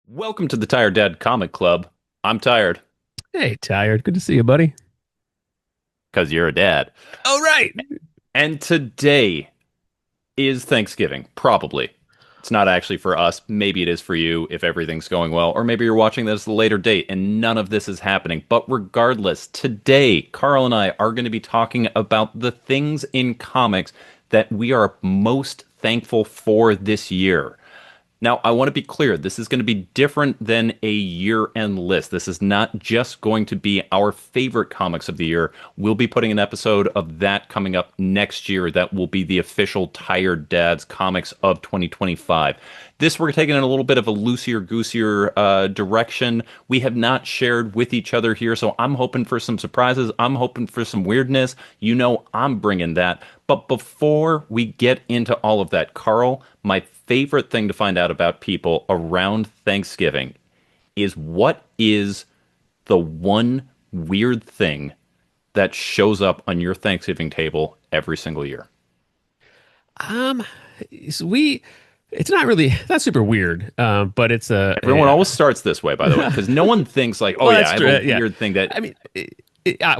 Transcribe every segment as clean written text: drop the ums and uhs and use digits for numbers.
Welcome to the Tired Dad Comic Club. I'm tired Hey, Tired. Good to see you, buddy. because you're a dad. Oh, right. And today is Thanksgiving, probably. It's not actually for us. Maybe it is for you if everything's going well, or maybe you're watching this at a later date and none of this is happening. But regardless, today, Carl and I are going to be talking about the things in comics that we are most thankful for this year. Now, I want to be clear. This is going to be different than a year-end list. This is not just going to be our favorite comics of the year. We'll be putting an episode of that coming up next year. That will be the official Tired Dads Comics of 2025. This, we're taking in a little bit of a loosier-goosier direction. We have not shared with each other here, so I'm hoping for some surprises. I'm hoping for some weirdness. You know I'm bringing that. But before we get into all of that, Carl, my favorite thing to find out about people around Thanksgiving is what is the one weird thing that shows up on your Thanksgiving table every single year? Um, so we, it's not really that's super weird. But it's Everyone always starts this way, by the way, because no one thinks like, "Oh well, yeah, I that's have true. a Yeah. weird thing that." I mean,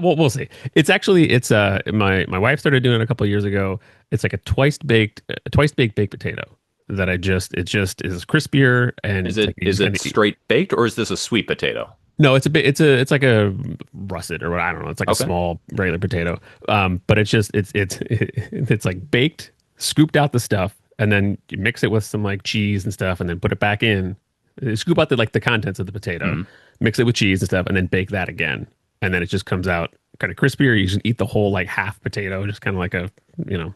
well, we'll see. It's my wife started doing it a couple of years ago. It's like a twice baked baked potato that it just is crispier and Is it's like it you is just it kind of straight baked or is this a sweet potato? no, it's like a russet or what I don't know. It's like a Okay. small regular potato. But it's like baked, scooped out the stuff, and then you mix it with some like cheese and stuff, and then put it back in. Scoop out the contents of the potato, Mhm. mix it with cheese and stuff, and then bake that again. And then it just comes out kind of crispier. You can eat the whole like half potato, just kind of like a you know,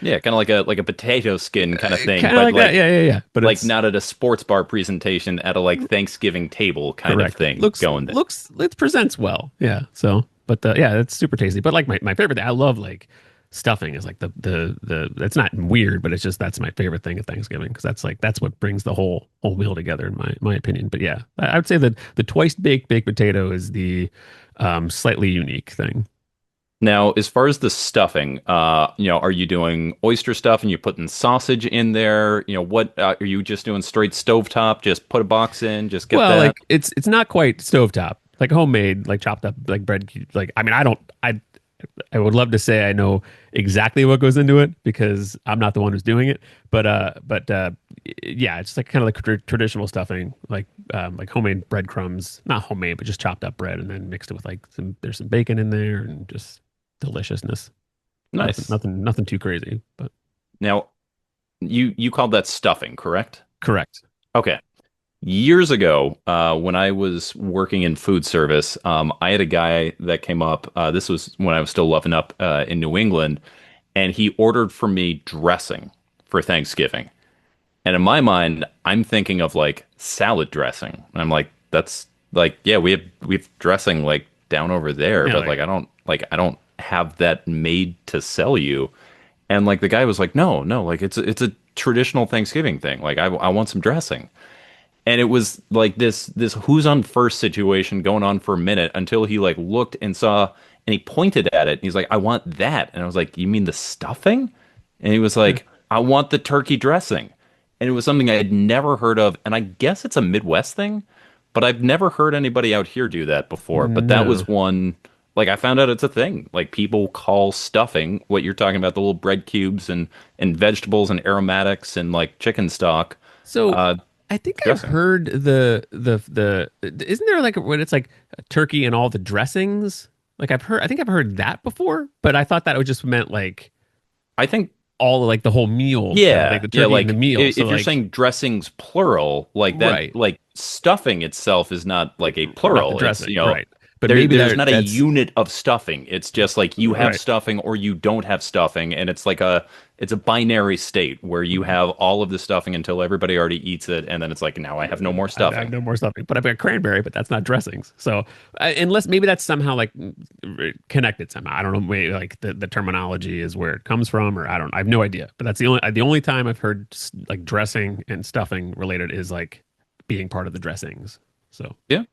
Yeah, kind of like a potato skin kind of thing, kind of but like that. Yeah, yeah, yeah. But like it's not at a sports bar presentation at a like Thanksgiving table kind of correct. thing Looks going there. looks it presents well. Yeah. So, but yeah, it's super tasty. But like my favorite thing, I love like stuffing is like the it's not weird, but it's just that's my favorite thing at Thanksgiving because that's what brings the whole meal together in my opinion. But yeah, I would say that the twice baked potato is the slightly unique thing. Now, as far as the stuffing, are you doing oyster stuff and you putting sausage in there? What are you just doing straight stovetop? Just put a box in, just get Well, that. like it's not quite stovetop, like homemade, like chopped up like bread. Like I mean, I would love to say I know exactly what goes into it because I'm not the one who's doing it. But yeah, it's like kind of like traditional stuffing, like homemade breadcrumbs, not homemade, but just chopped up bread and then mixed it with like there's some bacon in there and just deliciousness. Nothing, Nice. nothing, nothing too crazy, but Now, you called that stuffing, correct? correct. Okay. Years ago, when I was working in food service, I had a guy that came up. This was when I was still loving up in New England, and he ordered for me dressing for Thanksgiving. And in my mind, I'm thinking of like salad dressing. And I'm like, that's like, yeah, we have dressing like down over there, Yeah, but like like I don't have that made to sell you. And like the guy was like, no, no, like it's a traditional Thanksgiving thing. Like I want some dressing. And it was like this who's on first situation going on for a minute until he like looked and saw and he pointed at it and he's like, I want that. And I was like, you mean the stuffing? And he was like, I want the turkey dressing. And it was something I had never heard of. And I guess it's a Midwest thing, but I've never heard anybody out here do that before. But that was no. one, like I found out it's a thing. Like people call stuffing what you're talking about, the little bread cubes and vegetables and aromatics and like chicken stock, So uh, I think I've dressing. heard the isn't there like when it's like a turkey and all the dressings? Like I think I've heard that before, but I thought that would just meant like I think all like the whole meal kind of like yeah, the yeah, turkey and the like meal. So if you're like saying dressings plural, like that, right, like stuffing itself is not like a not the plural. It's, dressing, right. But there maybe there's not a that's unit of stuffing. It's just like you have right. stuffing or you don't have stuffing, and it's a binary state where you have all of the stuffing until everybody already eats it, and then it's like now I have no more I have stuffing. no more stuffing, but I've got cranberry, but that's not dressings. So unless maybe that's somehow like connected somehow. I don't know. Maybe like the terminology is where it comes from, or I don't. I have no idea. But that's the only time I've heard like dressing and stuffing related is like being part of the dressings. So Yeah,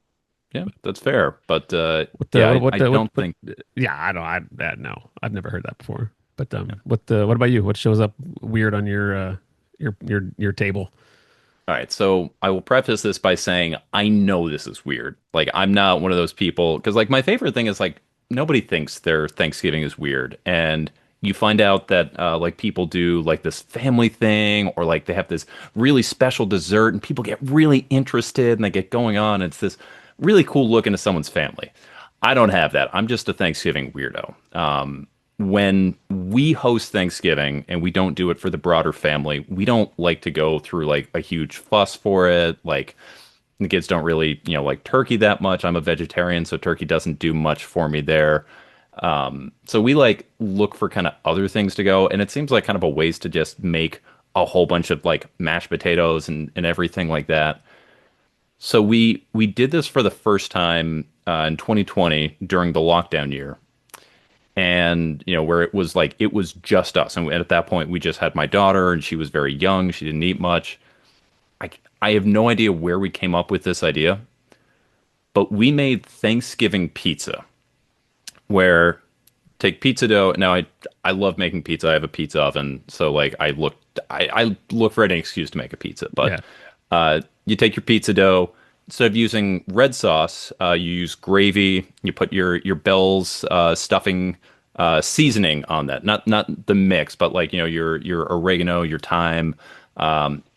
yeah, that's fair. But what yeah, the what I what the don't what think. yeah, I don't no, I've never heard that before. But what about you? What shows up weird on your table? All right, so I will preface this by saying I know this is weird. Like I'm not one of those people because like my favorite thing is like nobody thinks their Thanksgiving is weird, and you find out that like people do like this family thing or like they have this really special dessert, and people get really interested and they get going on. It's this really cool look into someone's family. I don't have that. I'm just a Thanksgiving weirdo. When we host Thanksgiving and we don't do it for the broader family, we don't like to go through like a huge fuss for it. Like the kids don't really, like turkey that much. I'm a vegetarian, so turkey doesn't do much for me there. So we like look for kind of other things to go, and it seems like kind of a waste to just make a whole bunch of like mashed potatoes and everything like that. So we did this for the first time in 2020 during the lockdown year, and where it was like it was just us, and at that point we just had my daughter, and she was very young, she didn't eat much. I have no idea where we came up with this idea, but we made Thanksgiving pizza, where take pizza dough. Now I love making pizza. I have a pizza oven, so like I look for any excuse to make a pizza. Yeah. But you take your pizza dough. Instead of using red sauce, you use gravy. You put your Bell's stuffing seasoning on that. Not the mix, but like your oregano, your thyme.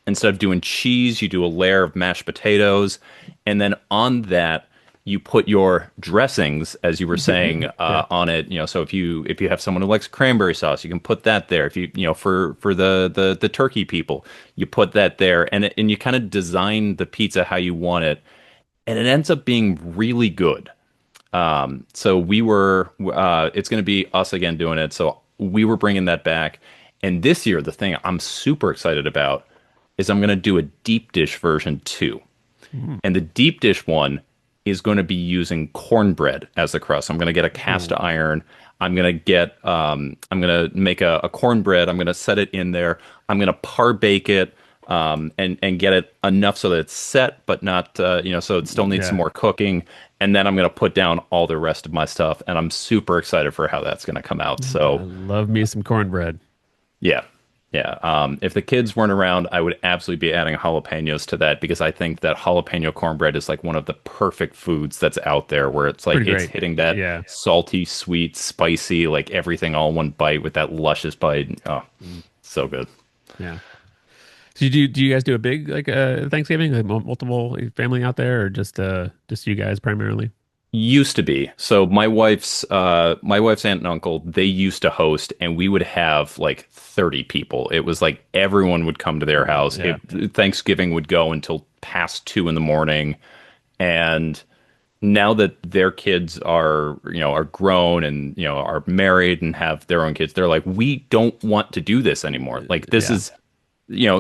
Instead of doing cheese, you do a layer of mashed potatoes, and then on that you put your dressings, as you were saying, Yeah. on it. So if you have someone who likes cranberry sauce, you can put that there. If for the turkey people, you put that there, and you kind of design the pizza how you want it, and it ends up being really good. So it's going to be us again doing it. So we were bringing that back. And this year, the thing I'm super excited about is I'm going to do a deep dish version too. Mm. And the deep dish one is going to be using cornbread as the crust. I'm going to get a cast Ooh. iron. I'm going to make a cornbread. I'm going to set it in there. I'm going to par bake it, and get it enough so that it's set, but not, so it still needs some Yeah. more cooking. And then I'm going to put down all the rest of my stuff. And I'm super excited for how that's going to come out. I So love me some cornbread. yeah. Yeah. If the kids weren't around, I would absolutely be adding jalapenos to that because I think that jalapeno cornbread is like one of the perfect foods that's out there where it's like Pretty it's great. hitting that Yeah. salty, sweet, spicy, like everything all in one bite with that luscious bite. Oh, Mm. so good. Yeah. So do you guys do a big like Thanksgiving, like multiple family out there, or just you guys primarily? Used to be. So my wife's aunt and uncle, they used to host and we would have like 30 people. It was like everyone would come to their house. Yeah. Thanksgiving would go until past 2 in the morning. And now that their kids are grown and, are married and have their own kids, they're like, we don't want to do this anymore. Like this Yeah. is,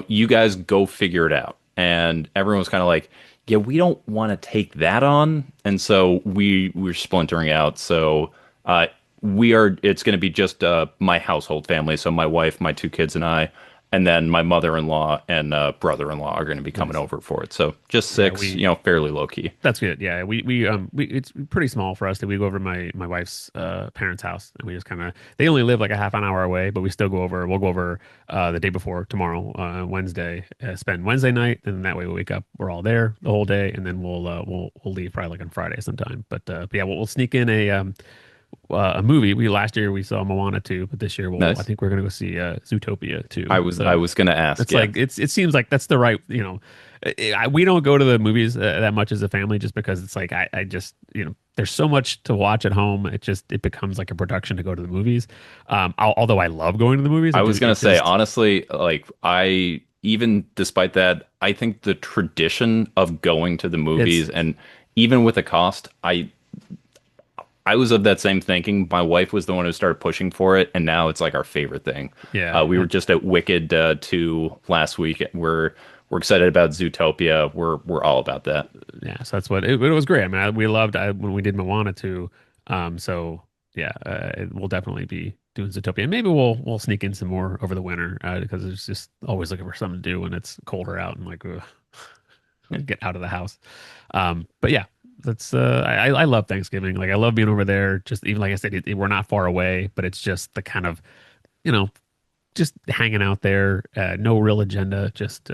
you guys go figure it out. And everyone was kind of like, yeah, we don't want to take that on. And so we're splintering out. So it's going to be just my household family. So my wife, my two kids, and I, and then my mother-in-law and brother-in-law are going to be coming Nice. over for it. So just Yeah, six, fairly low key. that's good. Yeah, we it's pretty small for us that we go over to my wife's parents' house and we just kind of they only live like a half an hour away, but we still go over. We'll go over the day before tomorrow, Wednesday, spend Wednesday night, and that way we wake up, we're all there the whole day, and then we'll leave probably like on Friday sometime. But yeah, we'll sneak in a movie. We last year we saw Moana 2, but this year I Nice. think we're gonna go see Zootopia 2. I So was going to ask. it's Yeah. like it seems like that's the right, we don't go to the movies that much as a family just because it's like I just, there's so much to watch at home. It becomes like a production to go to the movies. Although I love going to the movies, I was going to say, honestly, like even despite that, I think the tradition of going to the it's movies and even with the cost, I was of that same thinking. My wife was the one who started pushing for it, and now it's like our favorite thing. yeah, We were just at Wicked 2 last week. We're excited about Zootopia. We're all about that. yeah. So that's what it was great. I mean, we loved when we did Moana 2. So yeah, we'll definitely be doing Zootopia. Maybe we'll sneak in some more over the winter because it's just always looking for something to do when it's colder out and like ugh, get out of the house. But yeah, that's I love Thanksgiving. Like I love being over there. Just even like I said, we're not far away, but it's just the kind of you know just hanging out there, no real agenda, just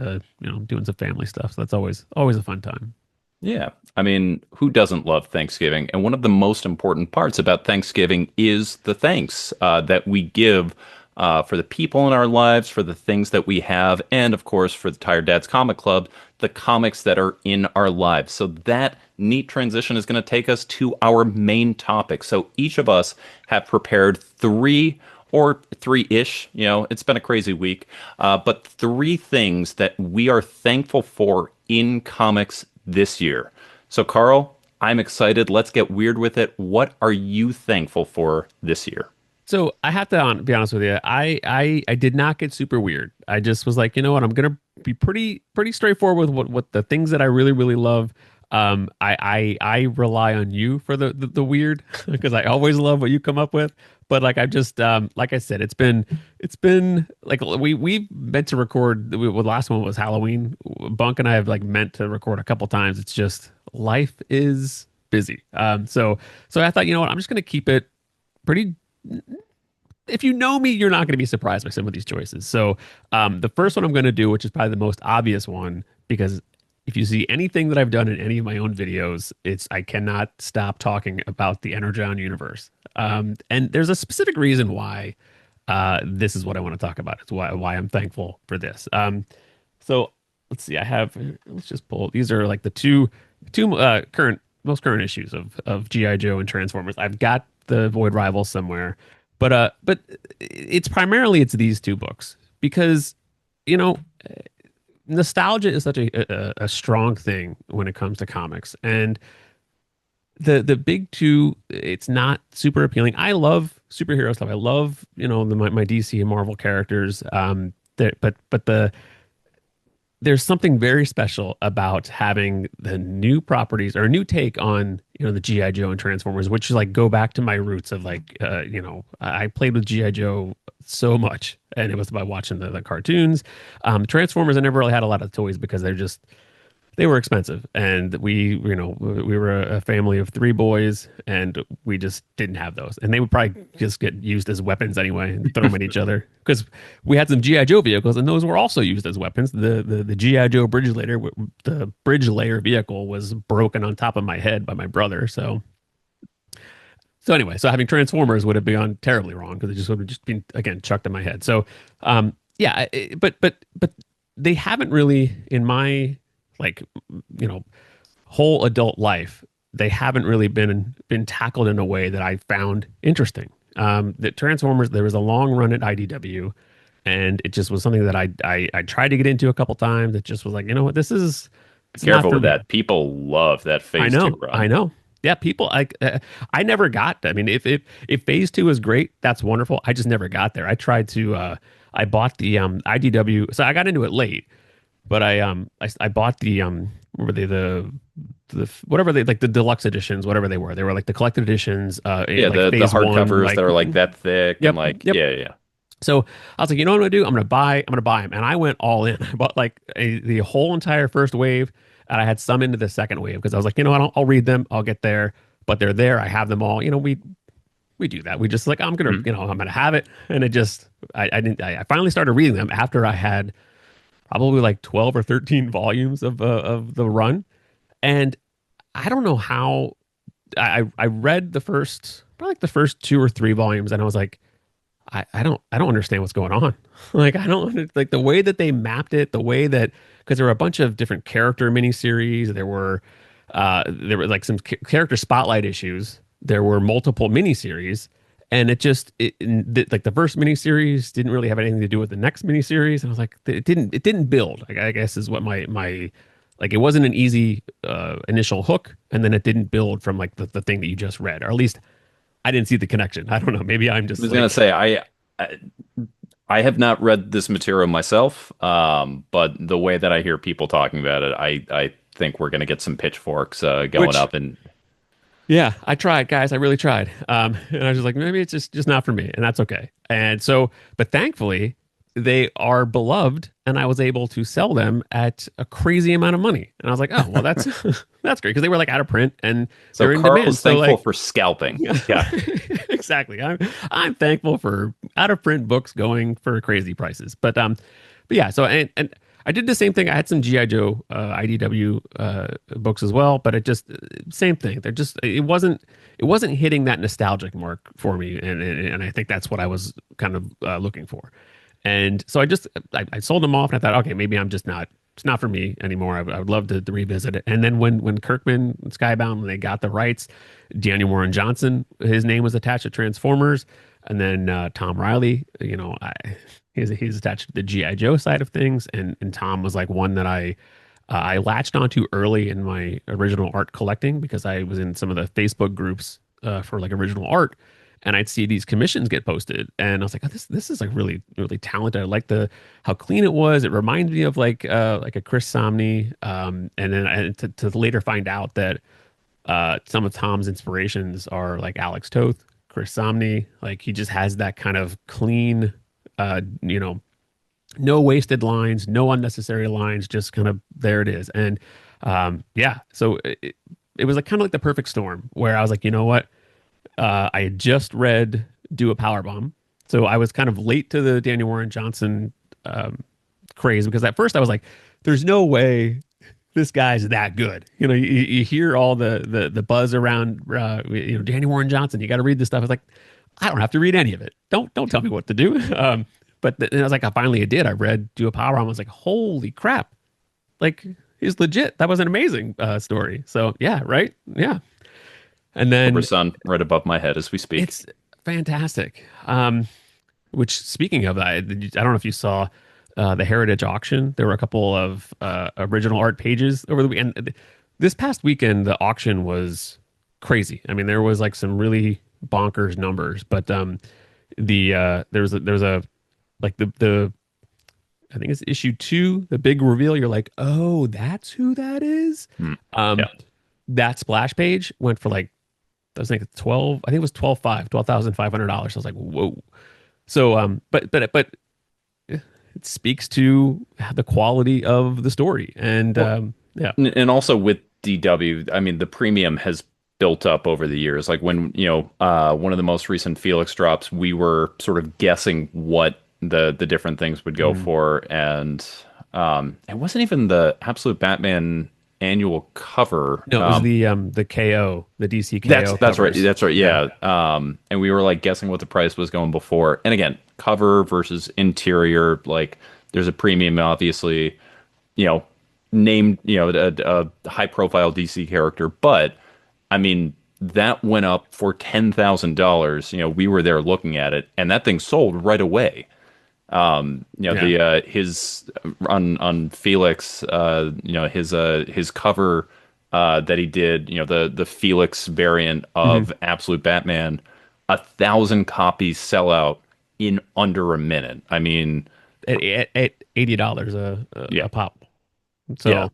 doing some family stuff. So that's always a fun time. Yeah. I mean, who doesn't love Thanksgiving? And one of the most important parts about Thanksgiving is the thanks that we give for the people in our lives, for the things that we have, and of course, for the Tired Dads Comic Club, the comics that are in our lives. So that neat transition is going to take us to our main topic. So each of us have prepared three or three-ish, it's been a crazy week, but three things that we are thankful for in comics this year. So, Carl, I'm excited. Let's get weird with it. What are you thankful for this year? So I have to be honest with you. I did not get super weird. I just was like, you know what? I'm gonna be pretty straightforward with what the things that I really love. I rely on you for the weird because I always love what you come up with. But like I just like I said, it's been like we meant to record. The last one was Halloween. Bunk and I have like meant to record a couple times. It's just life is busy. So I thought, you know what? I'm just gonna keep it pretty. If you know me, you're not going to be surprised by some of these choices. So, the first one I'm going to do, which is probably the most obvious one, because if you see anything that I've done in any of my own videos, it's I cannot stop talking about the Energon universe. And there's a specific reason why this is what I want to talk about. It's why I'm thankful for this. So let's see. Let's just pull. These are like the two current most current issues of GI Joe and Transformers. I've got the Void Rivals somewhere, but it's these two books because you know nostalgia is such a strong thing when it comes to comics, and the big two, it's not super appealing. I love superhero stuff. I love my DC and Marvel characters. But there's something very special about having the new properties or a new take on the GI Joe and Transformers, which is like go back to my roots of like I played with GI Joe so much, and it was by watching the cartoons. Transformers, I never really had a lot of toys because they were expensive, and we were a family of three boys, and we just didn't have those, and they would probably just get used as weapons anyway and throw them at each other because we had some GI Joe vehicles, and those were also used as weapons. The GI Joe the bridge layer vehicle was broken on top of my head by my brother, so anyway, so having Transformers would have gone terribly wrong because it just would have just been again chucked in my head. So yeah, but they haven't really in my like whole adult life, they haven't really been tackled in a way that I found interesting. That Transformers, there was a long run at IDW, and it just was something that I tried to get into a couple times. It just was like, you know what, it's Careful not with for that. People love that I phase know, two run. I know. Yeah, people. I never got. I mean, if phase two is great, that's wonderful. I just never got there. I tried to. I bought the IDW, so I got into it late. But I bought what were they the whatever they like the deluxe editions, whatever they were. They were like the collected editions. Yeah, Like the phase one, hardcovers like that are like that thick and yep, like yep. yeah. So I was like, you know what I'm gonna do? I'm gonna buy them, and I went all in. I bought like the whole entire first wave, and I had some into the second wave because I was like, you know what? I'll read them. I'll get there, but they're there. I have them all. We do that. We just like I'm gonna Mhm. I'm gonna have it, and it just I didn't. I finally started reading them after I had probably like 12 or 13 volumes of the run. And I don't know how I read probably like the first two or three volumes, and I was like, I don't understand what's going on. Like I don't like the way that they mapped it, the way that because there were a bunch of different character miniseries, there were like some character spotlight issues, there were multiple miniseries, and like the first miniseries didn't really have anything to do with the next miniseries, and I was like, it didn't build. I guess is what my like it wasn't an easy initial hook, and then it didn't build from like the thing that you just read, or at least I didn't see the connection. I don't know. Maybe I'm I just was gonna like say I I have not read this material myself, but the way that I hear people talking about it, I think we're gonna get some pitchforks going which up and yeah, I tried, guys. I really tried. And I was just like, maybe it's just not for me, and that's okay. And so, but thankfully, they are beloved, and I was able to sell them at a crazy amount of money. And I was like, oh, well, that's that's great because they were like out of print and So they're in Carl demand. is So thankful like, for scalping. yeah, Yeah. exactly. I'm thankful for out of print books going for crazy prices. But yeah. So and I did the same thing. I had some GI Joe IDW books as well, but it just same thing. They're just it wasn't hitting that nostalgic mark for me, and I think that's what I was kind of looking for. And so I sold them off, and I thought, okay, maybe I'm just not it's not for me anymore. I would love to revisit it. And then when Kirkman and Skybound when they got the rights, Daniel Warren Johnson, his name was attached to Transformers, and then Tom Riley, he's attached to the GI Joe side of things, and Tom was like one that I latched onto early in my original art collecting because I was in some of the Facebook groups for like original art, and I'd see these commissions get posted, and I was like, oh, this is like really really talented. I like the how clean it was. It reminded me of like a Chris Samney, and then to later find out that some of Tom's inspirations are like Alex Toth, Chris Samney. Like he just has that kind of clean, no wasted lines, no unnecessary lines, just kind of there it is. And yeah, so it was like kind of like the perfect storm where I was like, you know what? I had just read Do a Power Bomb, so I was kind of late to the Daniel Warren Johnson craze because at first I was like, "There's no way this guy's that good." You hear all the buzz around, Daniel Warren Johnson. You got to read this stuff. I was like, I don't have to read any of it. Don't tell me what to do. But I was like, I finally did. I read Do a Power Bomb. I was like, holy crap! Like he's legit. That was an amazing story. So yeah, right, yeah. And Cobra then Sun right above my head as we speak. it's fantastic. Which speaking of that, I don't know if you saw the Heritage auction. There were a couple of original art pages over the weekend. This past weekend, the auction was crazy. I mean, there was like some really bonkers numbers, but there's a like the I think it's issue 2, the big reveal. You're like, oh, that's who that is. Hmm. Um, Yeah. that splash page went for like I was thinking 12, I think it was $12,500. I was like, whoa. So, but it speaks to the quality of the story. And Well, yeah. and also with DW, I mean, the premium has built up over the years. Like when, one of the most recent Felix drops, we were sort of guessing what the different things would go Mm. for. And it wasn't even the Absolute Batman annual cover. No, it was the KO, the DC KO That's right. covers. That's right. Yeah. Yeah. And we were like guessing what the price was going before. And again, cover versus interior, like there's a premium, obviously, you know, named, a high profile DC character. But I mean, that went up for $10,000. We were there looking at it and that thing sold right away. Yeah. The his on Felix, his cover that he did, the Felix variant Mhm. of Absolute Batman, 1,000 copies sell out in under a minute. I mean, At $80 yeah, a pop. yeah. So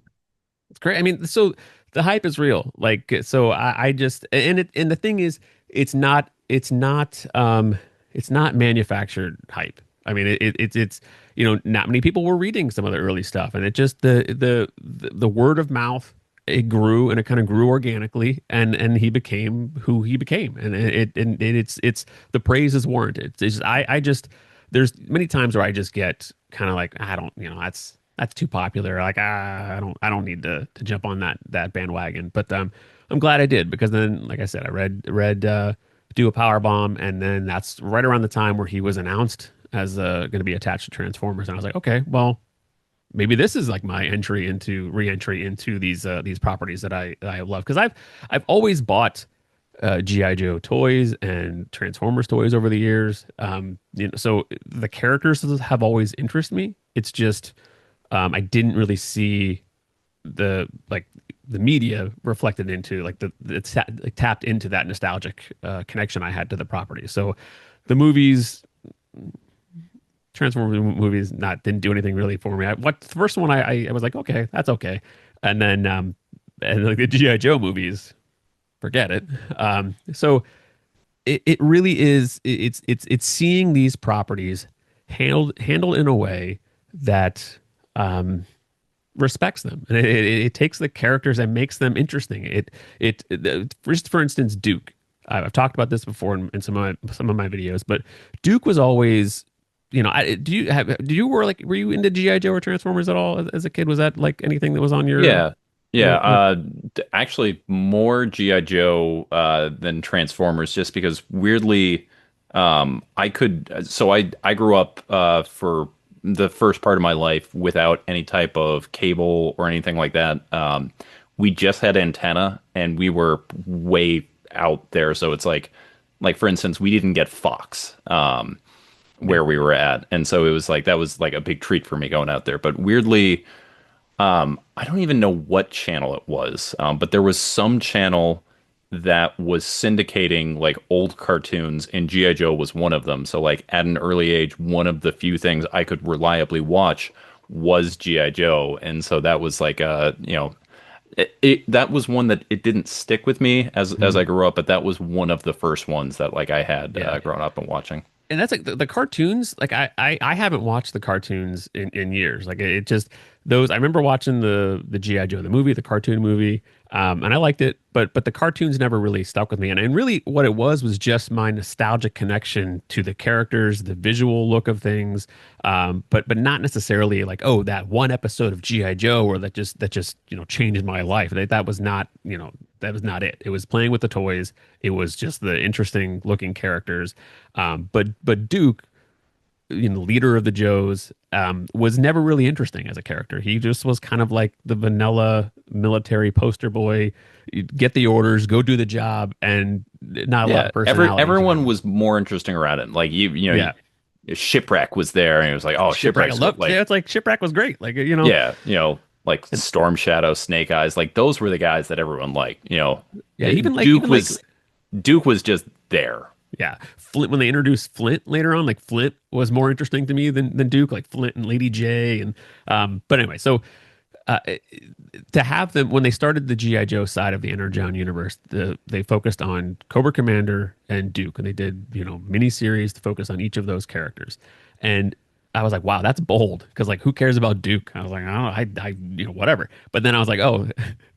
it's great. I mean, so the hype is real. Like, so I just and the thing is, it's not manufactured hype. I mean, it's not many people were reading some of the early stuff, and it just the word of mouth it grew and it kind of grew organically, and he became who he became, and it's the praise is warranted. It's just, I just there's many times where I just get kind of like I don't that's too popular. Like I don't need to jump on that bandwagon. But I'm glad I did because then, like I said, I read Do a Power Bomb, and then that's right around the time where he was announced as going to be attached to Transformers, and I was like, okay, well, maybe this is like my re-entry into these properties that I love because I've always bought GI Joe toys and Transformers toys over the years. So the characters have always interested me. It's just I didn't really see the media reflected into like like, tapped into that nostalgic connection I had to the property. So the movies, Transformers movies, didn't do anything really for me. The first one I was like, okay, that's okay, and then and like the GI Joe movies, forget it. So it really is it's seeing these properties handled in a way that respects them, and it takes the characters and makes them interesting. Just for instance, Duke. I've talked about this before in some of my videos, but Duke was always, do you were you into GI Joe or Transformers at all as a kid? Was that like anything that was on your Yeah. Yeah, actually more GI Joe than Transformers, just because weirdly, I grew up for the first part of my life without any type of cable or anything like that. We just had antenna, and we were way out there, so it's like for instance, we didn't get Fox yeah where we were at, and so it was like that was like a big treat for me going out there. But weirdly, I don't even know what channel it was, but there was some channel that was syndicating like old cartoons, and G.I. Joe was one of them. So, like, at an early age, one of the few things I could reliably watch was G.I. Joe. And so that was like, that was one that it didn't stick with me as I Mhm. grew up, but that was one of the first ones that like I had yeah grown up and watching. and that's like the cartoons. Like I haven't watched the cartoons in years. Like it just those. I remember watching the GI Joe the movie, the cartoon movie, and I liked it. But the cartoons never really stuck with me. And really, what it was just my nostalgic connection to the characters, the visual look of things. But not necessarily like, oh, that one episode of GI Joe, or that just changed my life. That was not that was not it. It was playing with the toys. It was just the interesting looking characters. But Duke, leader of the Joes, was never really interesting as a character. He just was kind of like the vanilla military poster boy. You'd get the orders, go do the job, and not a lot Yeah, of personality to everyone him. was more interesting around it. Like Yeah, Shipwreck was there, and it was like, oh, Shipwreck. I Shipwreck's love. like, Yeah, it's like Shipwreck was great. Like yeah, like and Storm Shadow, Snake Eyes, like those were the guys that everyone liked. yeah, even like Duke even like was Duke was just there. yeah, Flint when they introduced Flint later on, like Flint was more interesting to me than Duke, like Flint and Lady J, and but anyway, so uh, to have them when they started the GI Joe side of the Energon universe, they focused on Cobra Commander and Duke, and they did mini series to focus on each of those characters, and I was like, wow, that's bold because like who cares about Duke? I was like, I don't know, whatever. But then I was like, oh,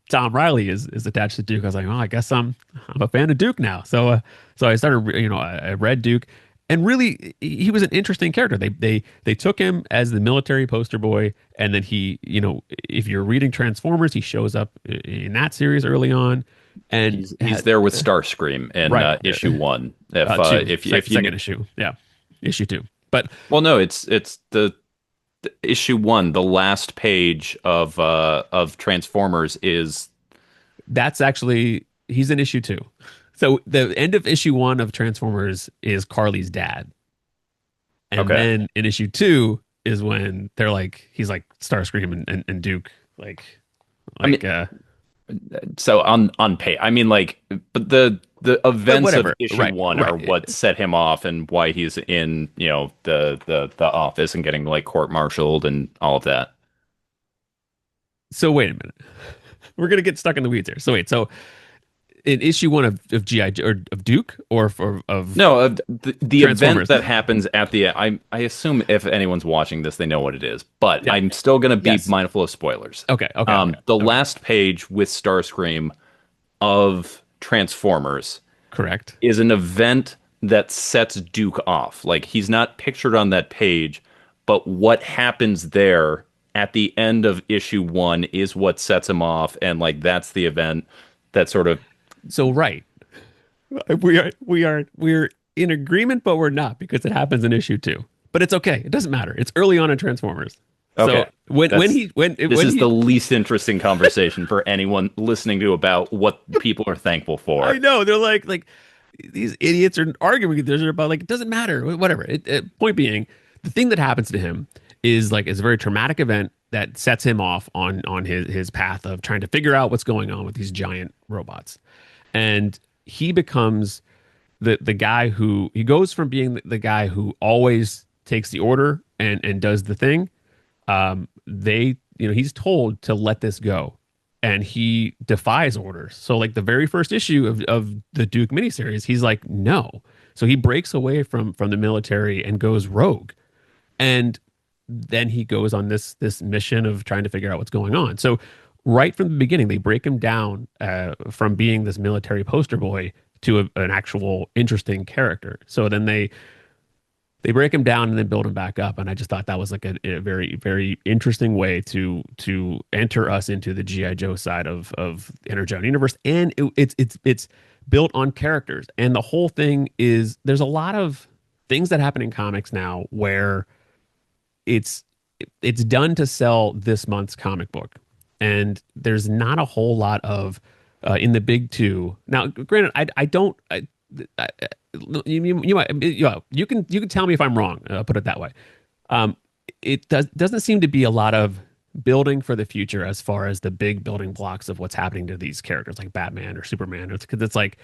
Tom Riley is attached to Duke. I was like, oh, I guess I'm a fan of Duke now. So I started, I read Duke, and really he was an interesting character. They took him as the military poster boy, and then he, if you're reading Transformers, he shows up in that series early on, and He's there with Starscream in right, issue one. two, If you second issue, yeah, issue two. But well, no, it's the issue one, the last page of Transformers is that's actually he's in issue two. So the end of issue one of Transformers is Carly's dad, and okay. then in issue two is when they're like he's like Starscream and Duke like I mean, like uh so on pay, I mean, like, but the events of whatever. issue Right, one are right. what set him off and why he's in, the office and getting like court-martialed and all of that. So wait a minute. We're gonna get stuck in the weeds here. So wait, so in issue one of GI or of Duke or of No, the event Transformers. that happens at the I assume if anyone's watching this, they know what it is, but Yeah. I'm still gonna be Yes. mindful of spoilers. Okay. Okay. Okay. The Okay. last page with Starscream of Transformers Correct. is an event that sets Duke off. Like, he's not pictured on that page, but what happens there at the end of issue one is what sets him off, and like that's the event that sort of So right. We're in agreement, but we're not because it happens in issue two. But it's okay. It doesn't matter. It's early on in Transformers. So okay. That's this when is the he least interesting conversation for anyone listening to about what people are thankful I for. know they're like these idiots are arguing with each other about like it doesn't matter whatever. Point being, the thing that happens to him is a very traumatic event that sets him off on his path of trying to figure out what's going on with these giant robots, and he becomes the guy who he goes from being the guy who always takes the order and does the thing. He's told to let this go, and he defies orders. So like the very first issue of the Duke miniseries, he's like no. So he breaks away from the military and goes rogue, And then he goes on this mission of trying to figure out what's going on. So right from the beginning, they break him down from being this military poster boy to an actual interesting character. So then they break him down and then build him back up, and I just thought that was like a very very interesting way to enter us into the GI Joe side of the Energon universe, and it's built on characters, and the whole thing is there's a lot of things that happen in comics now where it's it's done to sell this month's comic book, and there's not a whole lot of in the big two. Now, granted, I don't. I, you might you can tell me if I'm wrong. I'll put it that way. Um, it doesn't seem to be a lot of building for the future as far as the big building blocks of what's happening to these characters like Batman or Superman. It's because it's like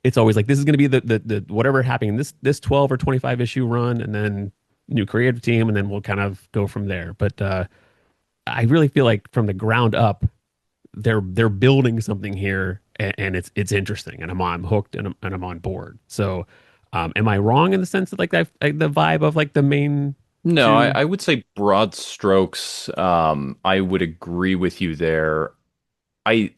it's always like this is going to be the whatever happening in this 12 or 25 issue run, and then new creative team, and then we'll kind of go from there. But I really feel like from the ground up, they're building something here, and it's interesting, and I'm hooked, and I'm on board. So, am I wrong in the sense that like the vibe of like the main No, two? I would say broad strokes. I would agree with you there. I,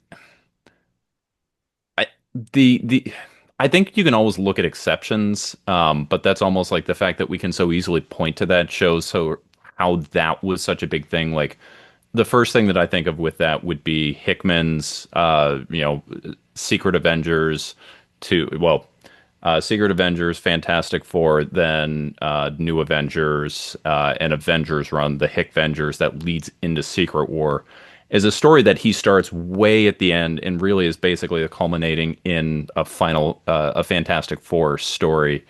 I, the I think you can always look at exceptions, but that's almost like the fact that we can so easily point to that shows so how that was such a big thing. Like the first thing that I think of with that would be Hickman's, Secret Avengers Secret Avengers, Fantastic Four, then New Avengers, and Avengers run, the Hick Vengers that leads into Secret War, is a story that he starts way at the end and really is basically culminating in a Fantastic Four story.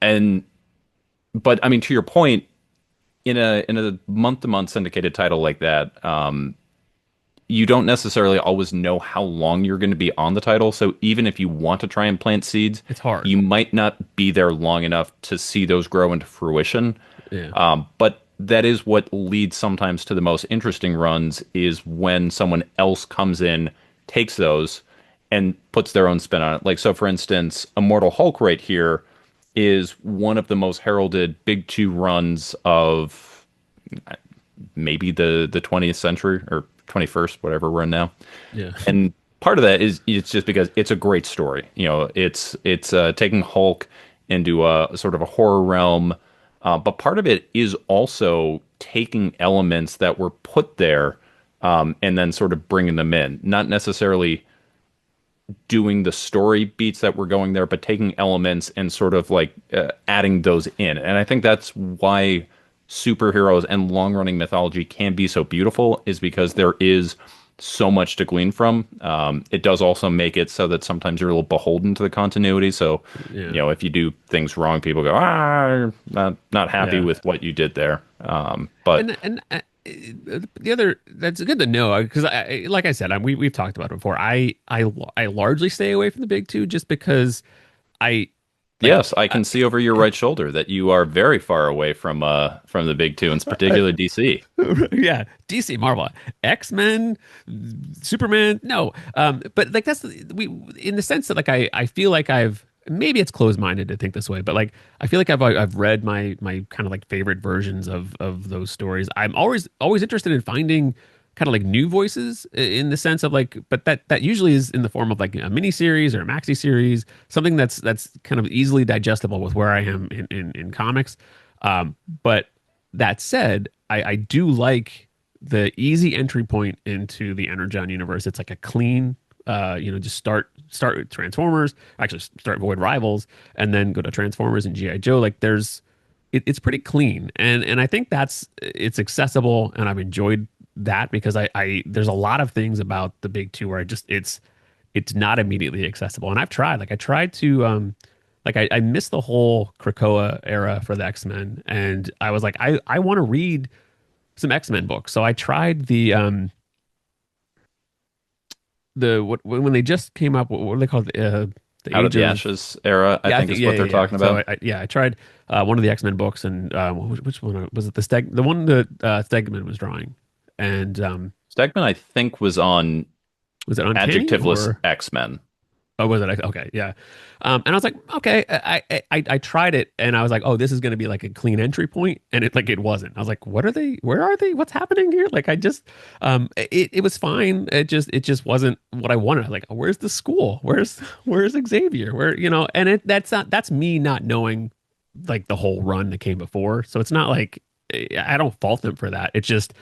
And but I mean, to your point, in a month-to-month syndicated title like that, you don't necessarily always know how long you're going to be on the title. So even if you want to try and plant seeds, It's hard. you might not be there long enough to see those grow into fruition. Yeah, But that is what leads sometimes to the most interesting runs is when someone else comes in, takes those, and puts their own spin on it. Like, so for instance, Immortal Hulk right here is one of the most heralded big two runs of maybe the 20th century or 21st, whatever we're in now. yeah, And part of that is it's just because it's a great story. You know, it's taking Hulk into a sort of a horror realm, but part of it is also taking elements that were put there, and then sort of bringing them in. Not necessarily doing the story beats that were going there, but taking elements and sort of like adding those in. And I think that's why superheroes and long running mythology can be so beautiful, is because there is so much to glean from. It does also make it so that sometimes you're a little beholden to the continuity. So, yeah, if you do things wrong, people go, not happy yeah. with what you did there. But And the other that's good to know because like I said, we've talked about it before. I largely stay away from the big two just because I like yes, I can see over your right shoulder that you are very far away from the big two, and particularly DC. yeah, DC, Marvel, X-Men, Superman. No, but like we in the sense that like I feel like I've maybe it's closed-minded to think this way, but like I feel like I've read my kind of like favorite versions of those stories. I'm always interested in finding kind of like new voices in the sense of like, but that usually is in the form of like a mini series or a maxi series, something that's kind of easily digestible with where I am in comics. But that said, I do like the easy entry point into the Energon universe. It's like a clean, just start with Transformers, actually start Void Rivals, and then go to Transformers and GI Joe. Like it's pretty clean, and I think it's accessible, and I've enjoyed that because I there's a lot of things about the big two where it's not immediately accessible, and I tried to I missed the whole Krakoa era for the X-Men, and I was like I want to read some X-Men books, so I tried the what when they just came up, what are they called, the Out of Age the of. Ashes era, I Yeah, I think think is what they're yeah. talking So about. I tried one of the X-Men books, and which one was it? The one that Stegman was drawing, and Stegman, I think, was on was it Uncanny Adjectiveless or X-Men. Oh, was it? Okay, yeah. And I was like, okay, I tried it, and I was like, oh, this is going to be like a clean entry point, and it wasn't. I was like, what are they? Where are they? What's happening here? Like, it was fine. It just wasn't what I wanted. Like, where's the school? Where's Xavier? And that's me not knowing like the whole run that came before. So it's not like I don't fault them for that. It just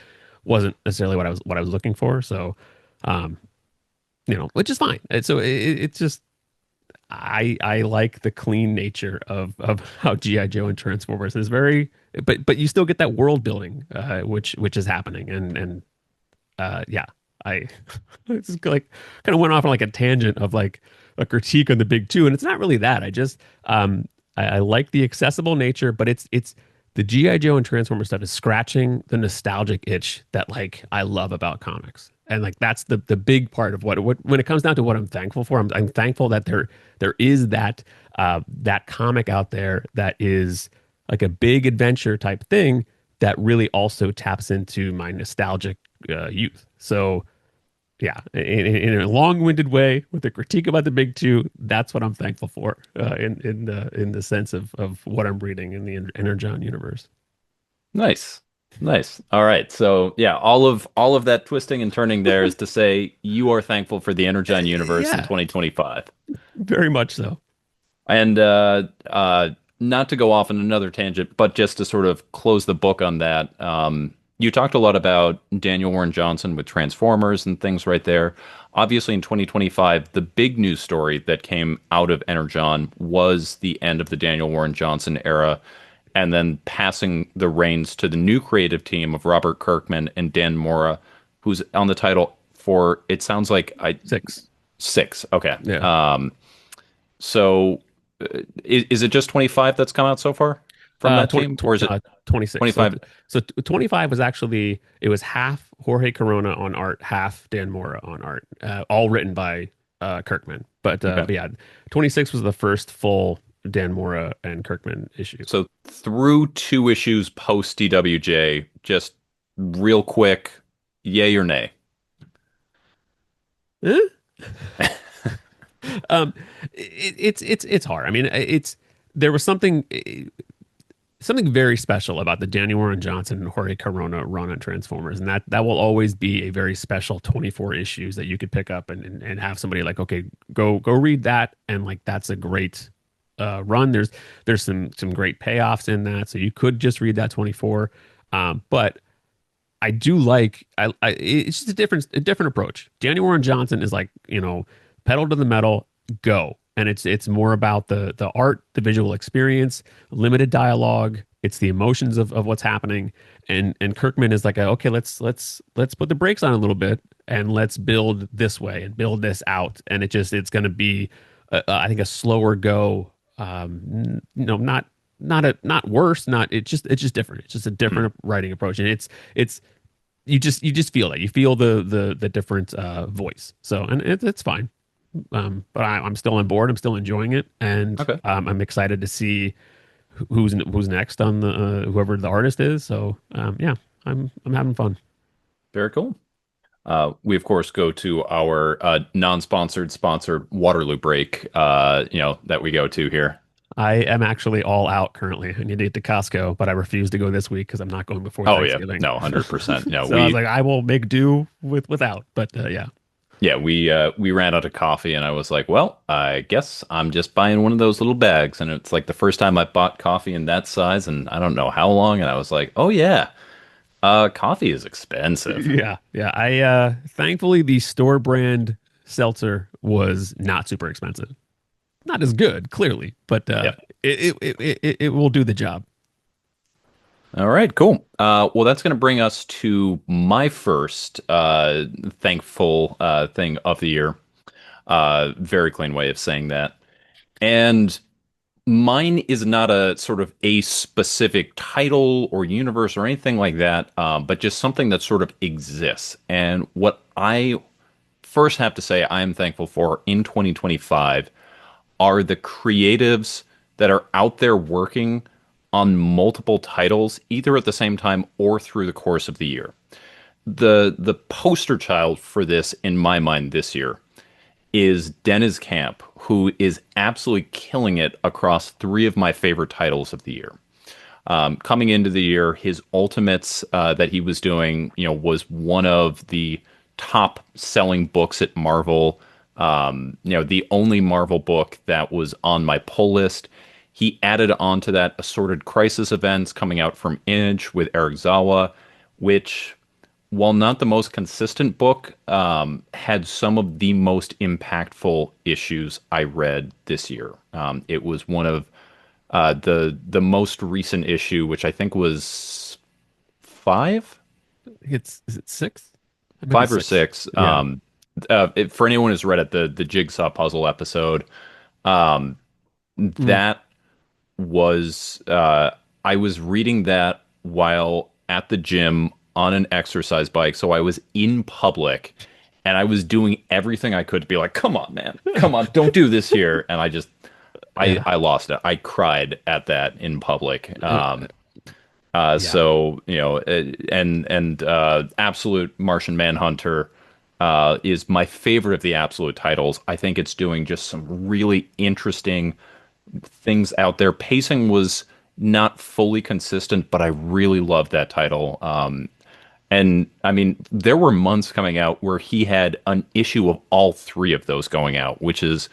wasn't necessarily what I was looking for. So, um, which is fine. It's just I like the clean nature of how GI Joe and Transformers is very, but you still get that world building, which is happening, and yeah, I it's just like kind of went off on like a tangent of like a critique on the big two, and it's not really that. I like the accessible nature, but it's the GI Joe and Transformers stuff is scratching the nostalgic itch that like I love about comics. And like that's the big part of what when it comes down to what I'm thankful for, I'm thankful that there is that comic out there that is like a big adventure type thing that really also taps into my nostalgic youth. So yeah, in a long-winded way, with a critique about the big two, that's what I'm thankful for in the sense of what I'm reading in the Energon universe. Nice. Nice. All right. So yeah, all of that twisting and turning there is to say you are thankful for the Energon universe in Yeah, 2025. very much so. And not to go off on another tangent, but just to sort of close the book on that, you talked a lot about Daniel Warren Johnson with Transformers and things right there. Obviously, in 2025, the big news story that came out of Energon was the end of the Daniel Warren Johnson era, and then passing the reins to the new creative team of Robert Kirkman and Dan Mora, who's on the title for, it sounds like I Six. six. Okay. Yeah. So is it just 25 that's come out so far from that 20, team, or is it 26. 25? 25 was actually it was half Jorge Corona on art, half Dan Mora on art, all written by Kirkman. Okay. But yeah, 26 was the first full Dan Mora and Kirkman issue. So through two issues post DWJ, just real quick, yay or nay? Eh? Um, it's hard. I mean, it's there was something very special about the Daniel Warren Johnson and Jorge Corona run on Transformers, and that will always be a very special 24 issues that you could pick up and have somebody like, okay, go read that, and like that's a great run. There's some great payoffs in that, so you could just read that 24. But I do like it's just a different approach. Daniel Warren Johnson is like, pedal to the metal, go. And it's more about the art, the visual experience, limited dialogue. It's the emotions of what's happening. And Kirkman is like, okay, let's put the brakes on a little bit and let's build this way and build this out. And it's going to be, I think, a slower go. Not worse, it's just different. It's just a different writing approach, and it's you just feel that you feel the different voice. So and it's fine. But I'm still on board. I'm still enjoying it, and Okay. I'm excited to see who's next on the whoever the artist is. So yeah, I'm having fun. Very cool. We of course go to our non-sponsored, sponsored Waterloo break. That we go to here. I am actually all out currently. I need to get to Costco, but I refuse to go this week because I'm not going before Oh yeah, Thanksgiving. no, 100%. No, So I was like, I will make do without. But yeah, yeah, we ran out of coffee, and I was like, well, I guess I'm just buying one of those little bags, and it's like the first time I bought coffee in that size, and I don't know how long, and I was like, oh yeah, coffee is expensive. yeah. I thankfully the store brand seltzer was not super expensive. Not as good, clearly, but Yeah. it will do the job. All right, cool. Well, that's going to bring us to my first thankful thing of the year. Very clean way of saying that. And mine is not a sort of a specific title or universe or anything like that, but just something that sort of exists. And what I first have to say I am thankful for in 2025 are the creatives that are out there working on multiple titles, either at the same time or through the course of the year. The poster child for this, in my mind, this year is Dennis Camp, who is absolutely killing it across three of my favorite titles of the year. Coming into the year, his Ultimates that he was doing, was one of the top selling books at Marvel. The only Marvel book that was on my pull list. He added on to that Assorted Crisis events coming out from Image with Eric Zawa, which, while not the most consistent book, had some of the most impactful issues I read this year. It was one of the most recent issue, which I think was five, Is it six? It might be five or six. six. Yeah. For anyone who's read it, the Jigsaw puzzle episode, um, Mm. that was I was reading that while at the gym on an exercise bike, so I was in public. And I was doing everything I could to be like, "Come on, man, come on, don't do this here." And Yeah. I lost it. I cried at that in public. Uh, yeah. So Absolute Martian Manhunter is my favorite of the Absolute titles. I think it's doing just some really interesting things out there. Pacing was not fully consistent, but I really loved that title. And I mean, there were months coming out where he had an issue of all three of those going out, which is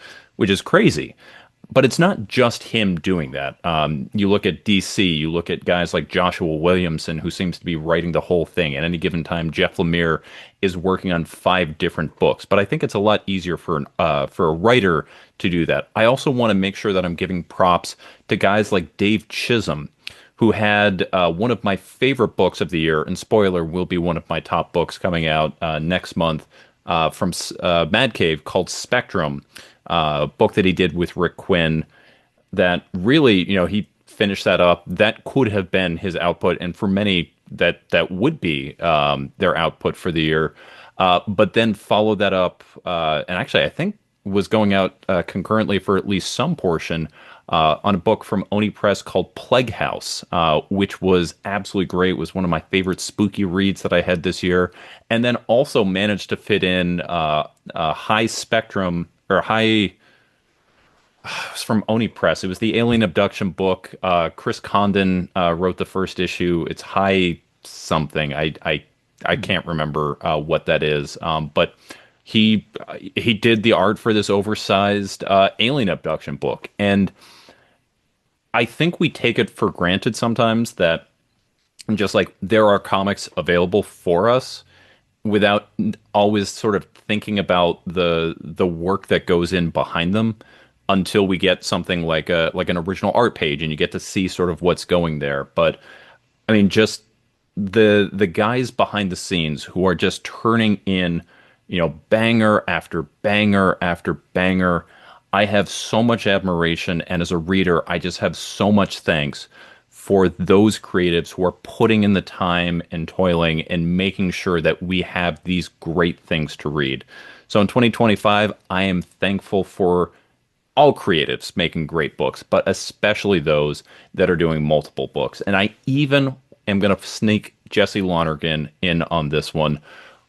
crazy. But it's not just him doing that. You look at DC, you look at guys like Joshua Williamson, who seems to be writing the whole thing. At any given time, Jeff Lemire is working on five different books. But I think it's a lot easier for a writer to do that. I also want to make sure that I'm giving props to guys like Dave Chisholm, who had one of my favorite books of the year, and spoiler, will be one of my top books coming out next month from Mad Cave called Spectrum, book that he did with Rick Quinn. That really, he finished that up. That could have been his output, and for many, that would be their output for the year. But then followed that up, and actually, I think was going out concurrently for at least some portion on a book from Oni Press called Plague House, which was absolutely great. It was one of my favorite spooky reads that I had this year, and then also managed to fit in a high spectrum or high. It was from Oni Press. It was the alien abduction book. Chris Condon wrote the first issue. It's high something. I can't remember what that is. But he did the art for this oversized alien abduction book, and I think we take it for granted sometimes that just like there are comics available for us without always sort of thinking about the work that goes in behind them until we get something like an original art page and you get to see sort of what's going there. But I mean, just the guys behind the scenes who are just turning in, banger after banger after banger. I have so much admiration, and as a reader, I just have so much thanks for those creatives who are putting in the time and toiling and making sure that we have these great things to read. So in 2025, I am thankful for all creatives making great books, but especially those that are doing multiple books. And I even am going to sneak Jesse Lonergan in on this one,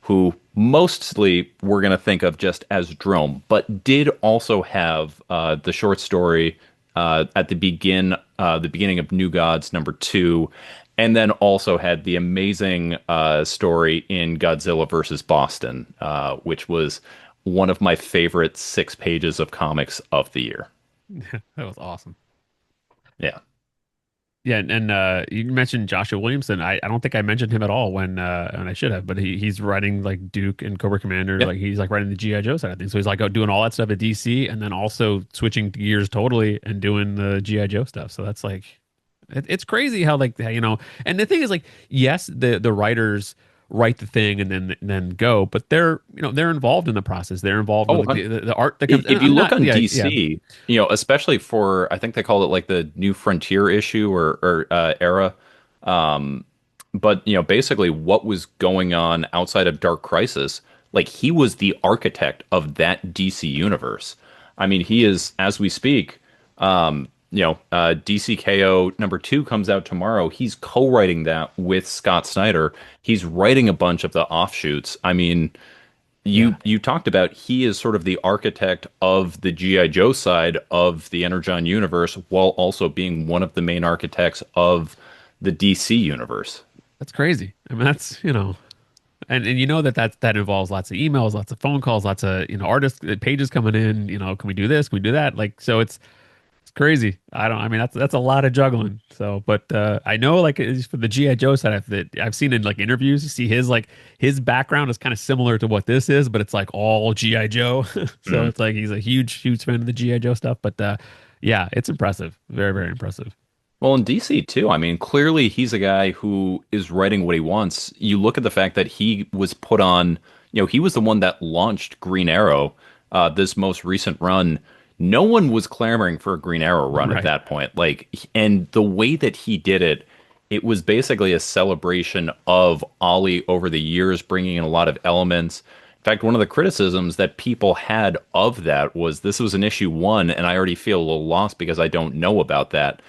who mostly we're going to think of just as Drome, but did also have the short story at the beginning of New Gods #2, and then also had the amazing story in Godzilla versus Boston, which was one of my favorite 6 pages of comics of the year. That was awesome. Yeah. Yeah, and you mentioned Joshua Williamson. I don't think I mentioned him at all when I should have, but he's writing like Duke and Cobra Commander, Yep. like he's like writing the G.I. Joe side of things. So he's like out doing all that stuff at DC and then also switching gears totally and doing the G.I. Joe stuff. So that's like it's crazy how like and the thing is like yes, the writers write the thing and then go, but they're involved in the process. They're involved Oh, with like, the art that comes. And if you I'm look not, on yeah. DC, especially for I think they call it like the New Frontier issue or era. Um, but basically what was going on outside of Dark Crisis, like he was the architect of that DC universe. I mean, he is, as we speak, DCKO #2 comes out tomorrow. He's co-writing that with Scott Snyder. He's writing a bunch of the offshoots. I mean, You Yeah, you talked about he is sort of the architect of the G.I. Joe side of the Energon universe while also being one of the main architects of the DC universe. that's crazy. I mean, that's, and you know that involves lots of emails, lots of phone calls, lots of, artist pages coming in, can we do this? Can we do that? Like, so it's crazy. I mean, that's a lot of juggling. So, but I know, like, it's for the GI Joe side that I've seen in like interviews, you see his background is kind of similar to what this is, but it's like all GI Joe. So Mhm. it's like he's a huge fan of the GI Joe stuff. But yeah, it's impressive, very very impressive. Well, in DC too, I mean, clearly he's a guy who is writing what he wants. You look at the fact that he was put on, he was the one that launched Green Arrow, this most recent run. No one was clamoring for a Green Arrow run at Right. that point. Like, and the way that he did it, it was basically a celebration of Ollie over the years, bringing in a lot of elements. In fact, one of the criticisms that people had of that was this was an issue one, and I already feel a little lost because I don't know about that.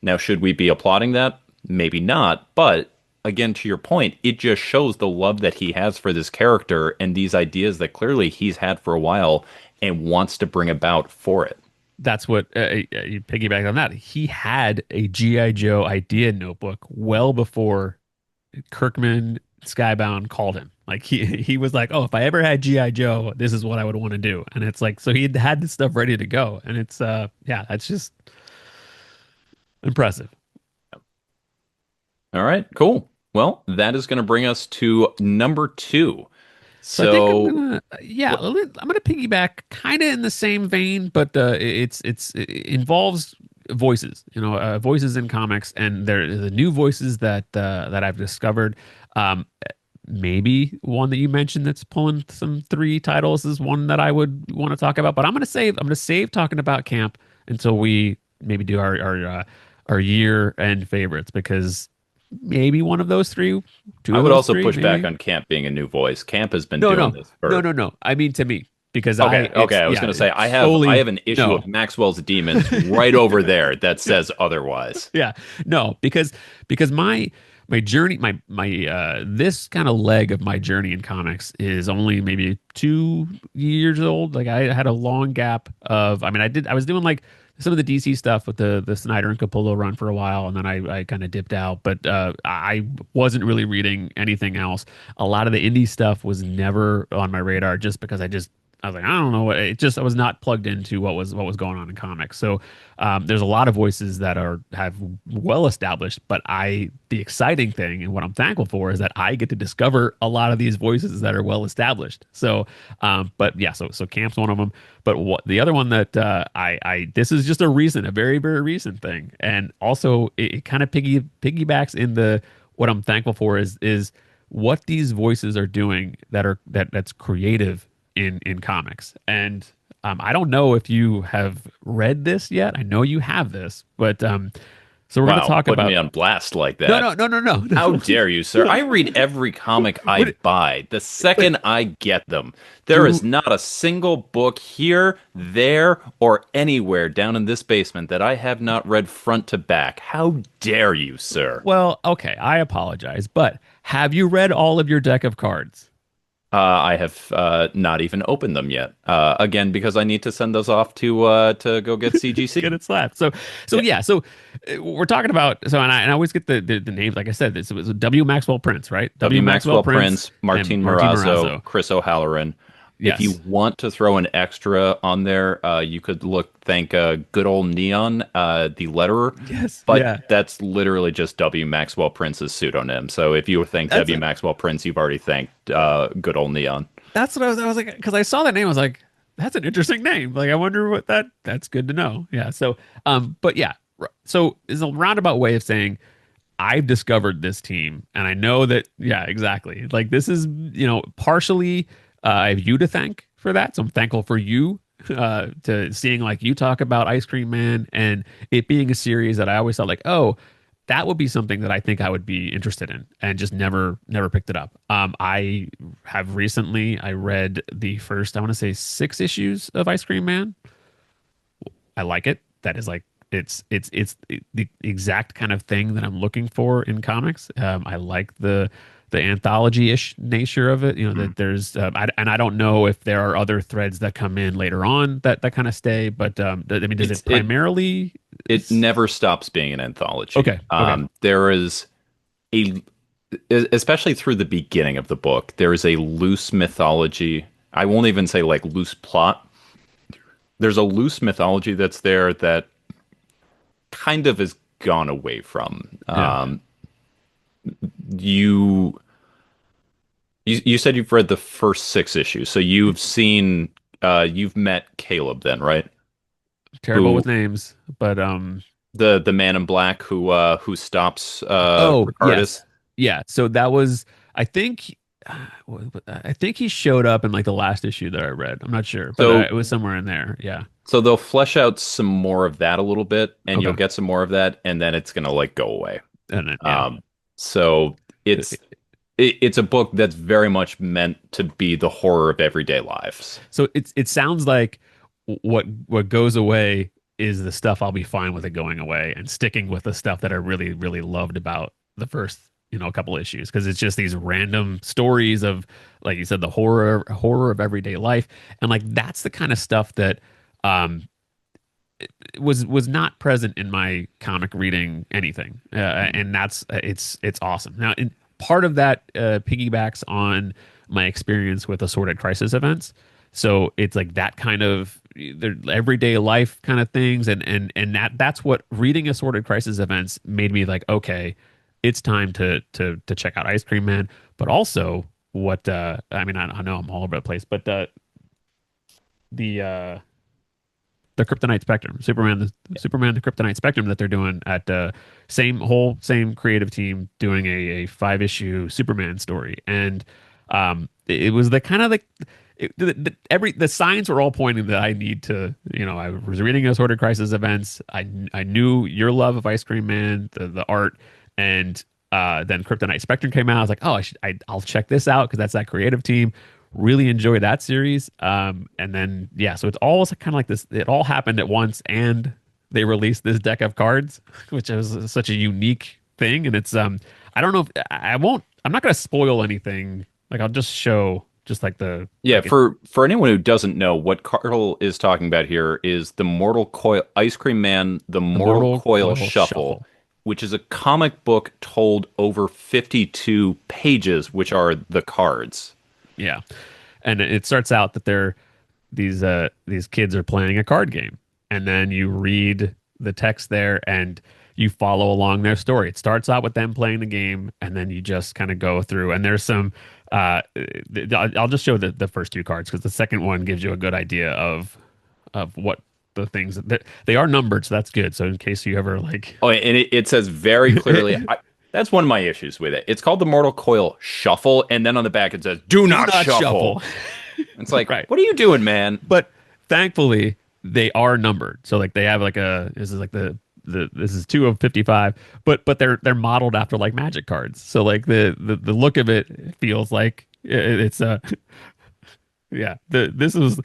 Now, should we be applauding that? Maybe not. But again, to your point, it just shows the love that he has for this character and these ideas that clearly he's had for a while and wants to bring about for it. That's what you piggyback on that. He had a GI Joe idea notebook well before Kirkman Skybound called him. Like he was like, "Oh, if I ever had GI Joe, this is what I would want to do." And it's like, so he had this stuff ready to go, and it's yeah, that's just impressive. All right, cool. Well, that is going to bring us to number two. So I think I'm So, gonna, yeah, what? I'm gonna piggyback kind of in the same vein, but it involves voices, voices in comics, and they're the new voices that I've discovered. Um, Maybe one that you mentioned that's pulling some three titles is one that I would want to talk about, but I'm gonna save talking about Camp until we maybe do our year end favorites because maybe one of those three, two I of would those also three, push back maybe. on Camp being a new voice. Camp has been No, doing no, this no, for. no, no. I mean to me because Okay, okay. it's I was yeah, going to say it's I solely have an issue no. of Maxwell's Demons right over there that says otherwise. Yeah, no, because my journey, my this kind of leg of my journey in comics is only maybe 2 years old. Like I had a long gap of, I mean, I was doing like some of the DC stuff with the Snyder and Capullo run for a while, and then I kind of dipped out. But I wasn't really reading anything else. A lot of the indie stuff was never on my radar, just because I was like, I don't know what it just I was not plugged into what was going on in comics. So there's a lot of voices that have well established, but the exciting thing and what I'm thankful for is that I get to discover a lot of these voices that are well established. So, but yeah, so Camp's one of them. But what the other one that I this is just a very very recent thing, and also it kind of piggybacks in the what I'm thankful for is what these voices are doing that's creative in comics. And I don't know if you have read this yet. I know you have this, but so we're going to Wow, talk putting me about on blast like no, that. no, no, no, no, How no. dare you, sir? I read every comic I What, buy the but second I get them. There is do not a single book here, there, or anywhere down in this basement that I have not read front to back. How dare you, sir? well, okay, I apologize, but have you read all of your deck of cards? I have not even opened them yet. Again, because I need to send those off to go get Get CGC. it slapped. So Yeah, yeah, so we're talking about and I always get the names. Like I said, this was W. Maxwell Prince, right? W. W. Maxwell Maxwell Prince Prince, and Martin Martin Morazzo, Morazzo. Chris O'Halloran. If you Yes, want to throw an extra on there, you could thank good old Neon, the letterer, yes, but yeah. that's literally just W. Maxwell Prince's pseudonym. So if you thank That's W. Maxwell Prince, you've already thanked good old Neon. That's what I was like, because I saw that name, I was like, that's an interesting name. Like, I wonder what that's good to know. Yeah. So, but yeah, so is a roundabout way of saying I've discovered this team, and I know that, yeah, exactly. Like, this is, partially, I have you to thank for that. So I'm thankful for you, to seeing like you talk about Ice Cream Man and it being a series that I always thought like, oh, that would be something that I think I would be interested in, and just never picked it up. I have recently I read the first, I want to say, 6 issues of Ice Cream Man. I like it. That is like it's the exact kind of thing that I'm looking for in comics. I like the anthology-ish nature of it. You know Mm. that there's and I don't know if there are other threads that come in later on that kind of stay. But I mean, does It's it primarily? it never stops being an anthology. Okay, okay, There is a especially through the beginning of the book, there is a loose mythology. I won't even say like loose plot. There's a loose mythology that's there that kind of has gone away from. yeah. You, you said you've read the first six issues, so you've met Caleb then, right? Terrible with Who names, but the man in black who stops oh Ricardus. yes, yeah. So that was I think. I think he showed up in like the last issue that I read. I'm not sure, but So it was somewhere in there. Yeah. so they'll flesh out some more of that a little bit, and you'll Okay. get some more of that, and then it's gonna like go away. And then yeah. Um, so it's it's a book that's very much meant to be the horror of everyday lives. So it sounds like what goes away is the stuff I'll be fine with it going away and sticking with the stuff that I really loved about the first couple issues because it's just these random stories of like you said the horror of everyday life and like that's the kind of stuff that um was not present in my comic reading anything and that's it's awesome now part of that piggybacks on my experience with assorted crisis events so it's like that kind of their everyday life kind of things and that's what reading assorted crisis events made me like okay it's time to check out Ice Cream Man but also what I mean I know I'm all over the place but the the Kryptonite Spectrum, Superman, the Kryptonite Spectrum that they're doing at same creative team doing a 5 issue Superman story, and it was the kind of like the signs were all pointing that I need to I was reading Assorted Crisis events. I knew your love of Ice Cream Man, the art, and then Kryptonite Spectrum came out. I was like, oh, I'll check this out because that's that creative team really enjoy that series. And then yeah, so it's all kind of like this. It all happened at once, and they released this deck of cards, which is such a unique thing. And it's I don't know if I won't. I'm not going to spoil anything. Like I'll just show just like the Yeah, like it, for anyone who doesn't know, what Carl is talking about here is the Mortal Coil Ice Cream Man, the the Mortal Mortal Coil Coil Shuffle, Shuffle. which is a comic book told over 52 pages, which are the cards. Yeah, and it starts out that these kids are playing a card game, and then you read the text there and you follow along their story. It starts out with them playing the game, and then you just kind of go through. And there's some. I'll just show the first two cards because the second one gives you a good idea of what the things that they are numbered, so that's good. So in case you ever like, Oh, and it says very clearly. That's one of my issues with it. It's called the Mortal Coil Shuffle, and then on the back it says "Do do not not shuffle." shuffle. It's like, Right. what are you doing, man? But thankfully, they are numbered. So like they have like this is like the this is 2 of 55, but they're modeled after like magic cards. So like the look of it feels like it's yeah. This is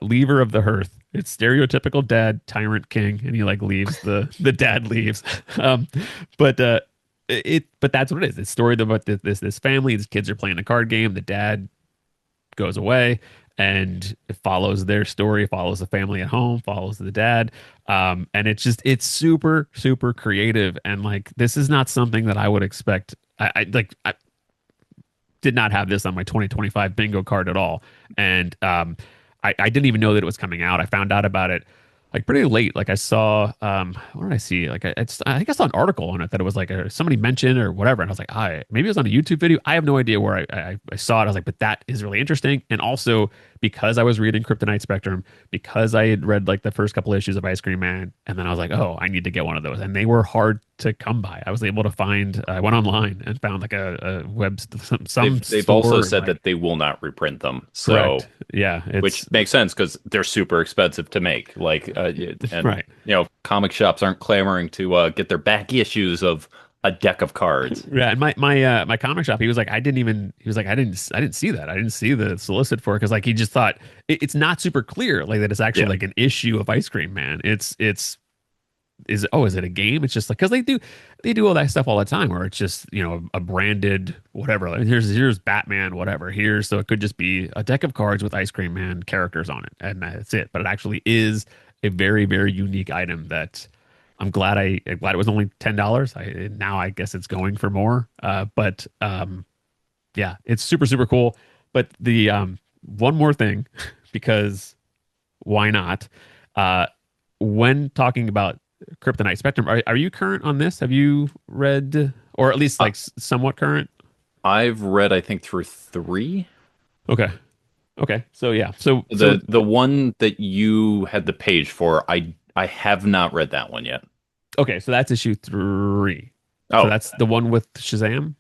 Lever of the Hearth. It's stereotypical dad, tyrant king, and he like leaves the dad leaves. Um, but but that's what it is. It's story about this family. These kids are playing a card game. The dad goes away and it follows their story, follows the family at home, follows the dad. And it's super creative. And like, this is not something that I would expect. I did not have this on my 2025 bingo card at all. And I didn't even know that it was coming out. I found out about it like pretty late. Like I saw, what did I see? Like I think I saw an article on it that it was like somebody mentioned or whatever. And I was like, maybe it was on a YouTube video. I have no idea where I saw it. I was like, but that is really interesting. And also because I was reading Kryptonite Spectrum, because I had read like the first couple issues of Ice Cream Man, and then I was like, oh, I need to get one of those. And they were hard to come by. I was able to find, I went online and found like a web, They've store also and, said like, that they will not reprint them. So, correct. Yeah. which makes sense because they're super expensive to make. Like, and Right. comic shops aren't clamoring to get their back issues of a deck of cards. Yeah, and my comic shop, he was like, I didn't see that. I didn't see the solicit for it because like he just thought it's not super clear like that it's actually Yeah. like an issue of Ice Cream Man. It's is it a game? It's just like because they do all that stuff all the time where it's just a branded whatever. Like, here's Batman whatever. Here's so it could just be a deck of cards with Ice Cream Man characters on it and that's it. But it actually is a very very unique item that I'm glad it was only $10. Now I guess it's going for more. But yeah, it's super super cool. But the one more thing because why not? Uh, when talking about Kryptonite Spectrum, are you current on this? Have you read, or at least Uh, like somewhat current? I've read, I think, through three. Okay, okay. So yeah, so The one that you had the page for, I have not read that one yet. okay, so that's issue 3. So Oh, that's the one with Shazam.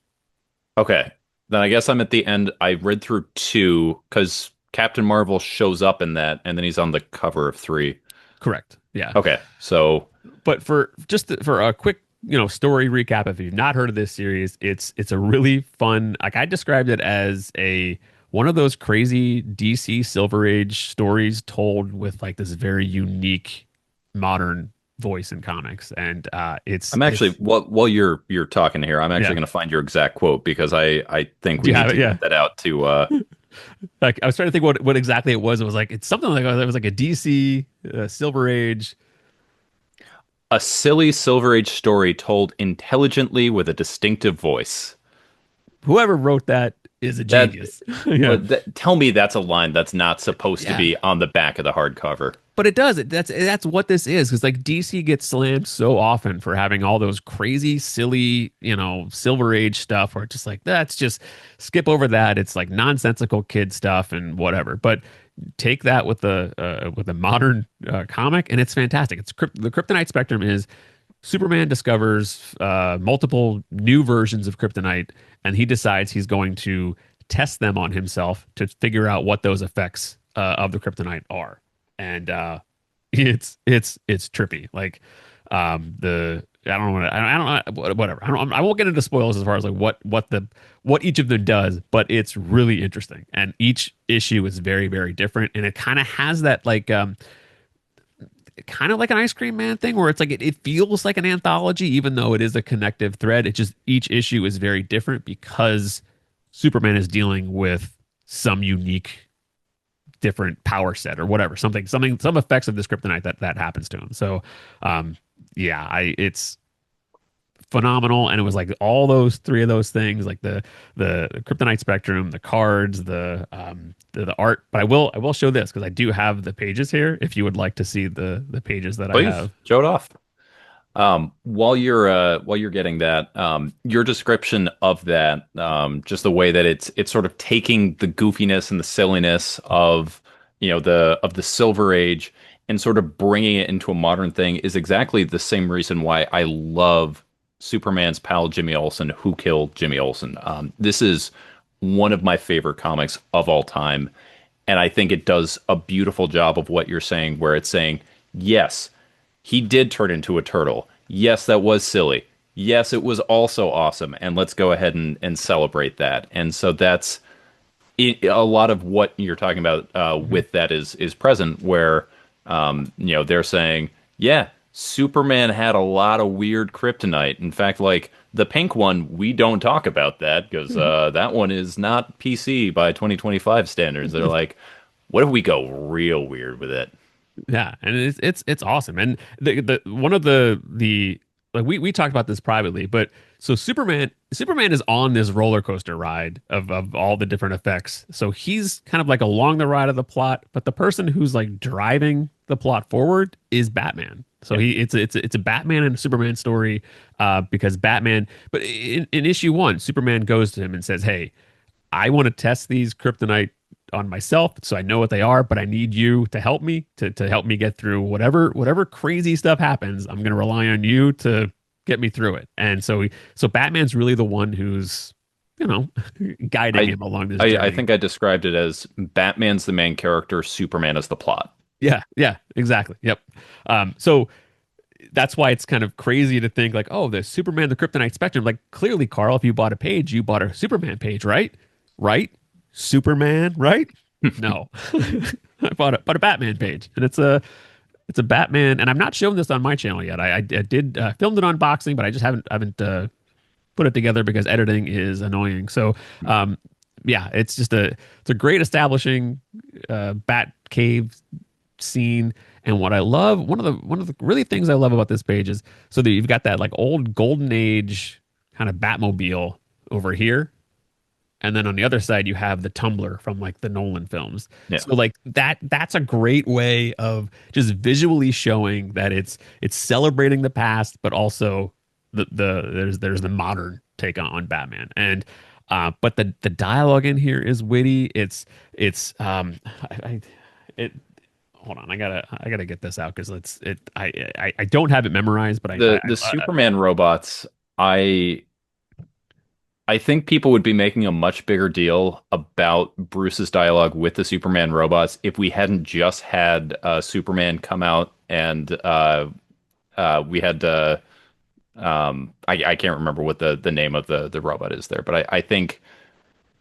okay. Then I guess I'm at the end. I read through two because Captain Marvel shows up in that, and then he's on the cover of three. Correct. Yeah. Okay, so But for a quick story recap, if you've not heard of this series, it's a really fun. Like I described it as a one of those crazy DC Silver Age stories told with like this very unique modern voice in comics, and I'm actually it's while you're talking here, I'm actually yeah. going to find your exact quote because I think Do we you need have to it? Yeah. get that out to Like I was trying to think what exactly it was. It was like it's something like it was like a DC Silver Age. a silly Silver Age story told intelligently with a distinctive voice. Whoever wrote that is a That, genius. Yeah. tell me that's a line that's not supposed to Yeah. be on the back of the hardcover. But it does. That's what this is because like DC gets slammed so often for having all those crazy, silly, Silver Age stuff where it's just like that's just skip over that. It's like nonsensical kid stuff and whatever. But take that with a modern comic and it's fantastic. The Kryptonite Spectrum is Superman discovers multiple new versions of kryptonite, and he decides he's going to test them on himself to figure out what those effects of the kryptonite are. And it's trippy. Like the I don't know I don't know whatever. I won't get into spoilers as far as like what each of them does, but it's really interesting. And each issue is very very different, and it kind of has that like kind of like an Ice Cream Man thing where it's like it feels like an anthology even though it is a connective thread. It just each issue is very different because Superman is dealing with some unique different power set or whatever, some effects of this kryptonite that happens to him. So yeah, I it's phenomenal. And it was like all those three of those things, like the kryptonite spectrum, the cards, the art. But I will show this because I do have the pages here if you would like to see the pages that I Please have. show it off. While you're getting that, your description of that, just the way that it's sort of taking the goofiness and the silliness of the Silver Age and sort of bringing it into a modern thing is exactly the same reason why I love Superman's pal Jimmy Olsen, Who Killed Jimmy Olsen. This is one of my favorite comics of all time, and I think it does a beautiful job of what you're saying, where it's saying, yes, he did turn into a turtle. Yes, that was silly. Yes, it was also awesome. And let's go ahead and celebrate that. And so that's a lot of what you're talking about Mhm. with that is present, where they're saying, yeah, Superman had a lot of weird kryptonite. In fact, like the pink one, we don't talk about that because that one is not PC by 2025 standards. They're like, what if we go real weird with it? Yeah, and it's awesome. And the one of the like we talked about this privately, but so Superman is on this roller coaster ride of all the different effects. So he's kind of like along the ride of the plot, but the person who's like driving the plot forward is Batman. So Yeah. it's a Batman and Superman story because Batman, but in issue 1, Superman goes to him and says, "Hey, I want to test these kryptonite on myself so I know what they are, but I need you to help me to help me get through whatever crazy stuff happens. I'm going to rely on you to get me through it." And so Batman's really the one who's, you know, guiding I, him along this I journey. think I described it as Batman's the main character, Superman is the plot. Yeah, yeah, exactly. Yep. So that's why it's kind of crazy to think like, oh, the Superman, the Kryptonite Spectrum. Like clearly, Carl, if you bought a page, you bought a Superman page, right? Right? Superman, right? No, I bought a Batman page, and it's a Batman, and I'm not showing this on my channel yet. I did filmed an unboxing, but I just haven't put it together because editing is annoying. So, yeah, it's a great establishing Bat Cave scene. And what I love, one of the really things I love about this page is so that you've got that like old golden age kind of Batmobile over here, and then on the other side you have the Tumbler from like the Nolan films. Yeah. So like that's a great way of just visually showing that it's celebrating the past, but also there's the modern take on Batman. And but the dialogue in here is witty. It's it hold on, I gotta get this out because I don't have it memorized, but The Superman robots, I I think people would be making a much bigger deal about Bruce's dialogue with the Superman robots if we hadn't just had Superman come out and we had I can't remember what the name of the robot is there, but I think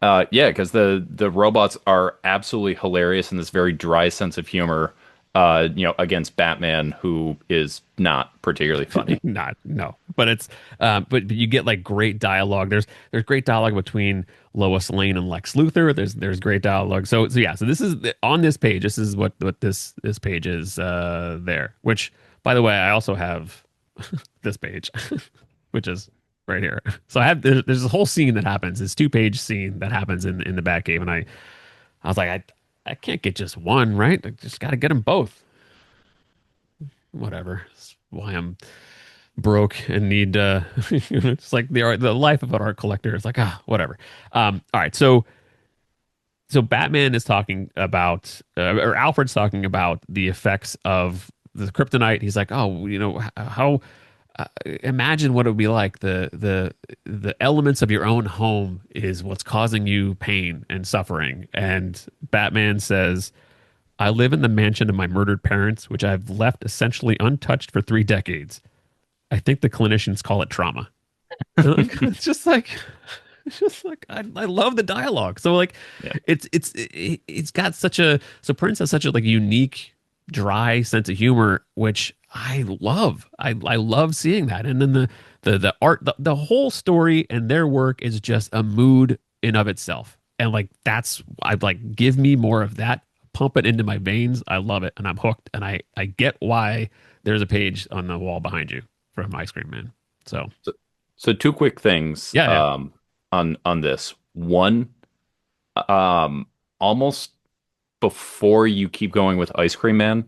yeah, because the robots are absolutely hilarious in this very dry sense of humor, against Batman, who is not particularly funny. Not no, but it's but you get like great dialogue. There's great dialogue between Lois Lane and Lex Luthor. There's great dialogue. So yeah, so this is on this page. This is what this page is there. Which by the way, I also have this page, which is right here. So I have there's a whole scene that happens. This 2-page scene that happens in the Batcave, and I was like I can't get just one, right? I just got to get them both. Whatever. That's why I'm broke and need it's like the life of an art collector. It's like whatever. All right, so Batman is talking about or Alfred's talking about the effects of the kryptonite. He's like, oh, how imagine what it would be like the elements of your own home is what's causing you pain and suffering. And Batman says, I live in the mansion of my murdered parents, which I've left essentially untouched for 3 decades. I think the clinicians call it trauma. It's just like I love the dialogue. So like Yeah. it's got such a so Prince has such a like unique dry sense of humor, which I love. I love seeing that. And then the art, the whole story and their work is just a mood in of itself. And like I'd like give me more of that, pump it into my veins. I love it and I'm hooked. And I get why there's a page on the wall behind you from Ice Cream Man. So So two quick things yeah. on this. One, almost before you keep going with Ice Cream Man,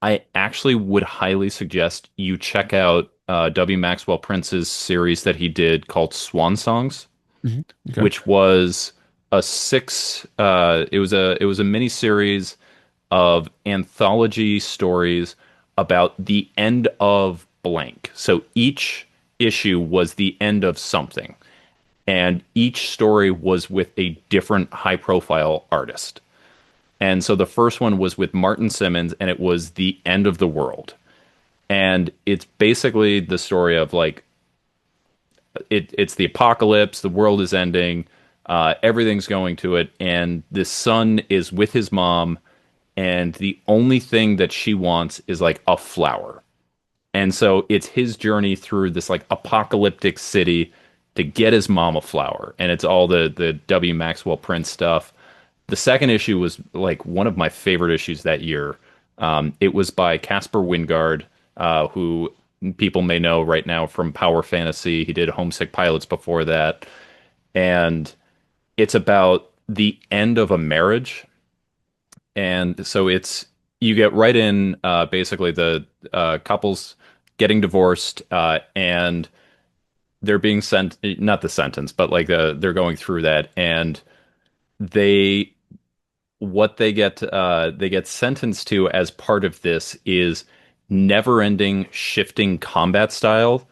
I actually would highly suggest you check out W. Maxwell Prince's series that he did called Swan Songs, Mhm. Okay. which was a six it was a mini series of anthology stories about the end of blank. So each issue was the end of something, and each story was with a different high profile artist. And so the first one was with Martin Simmons, and it was the end of the world. And it's basically the story of like it's the apocalypse, the world is ending, everything's going to it, and this son is with his mom, and the only thing that she wants is like a flower. And so it's his journey through this like apocalyptic city to get his mom a flower. And it's all the W. Maxwell Prince stuff. The second issue was like one of my favorite issues that year. It was by Caspar Wingard, who people may know right now from Power Fantasy. He did Homesick Pilots before that. And it's about the end of a marriage. And so you get right in basically the couples getting divorced, and they're being sent, not the sentence, but like they're going through that. And they what they get sentenced to as part of this is never-ending shifting combat style.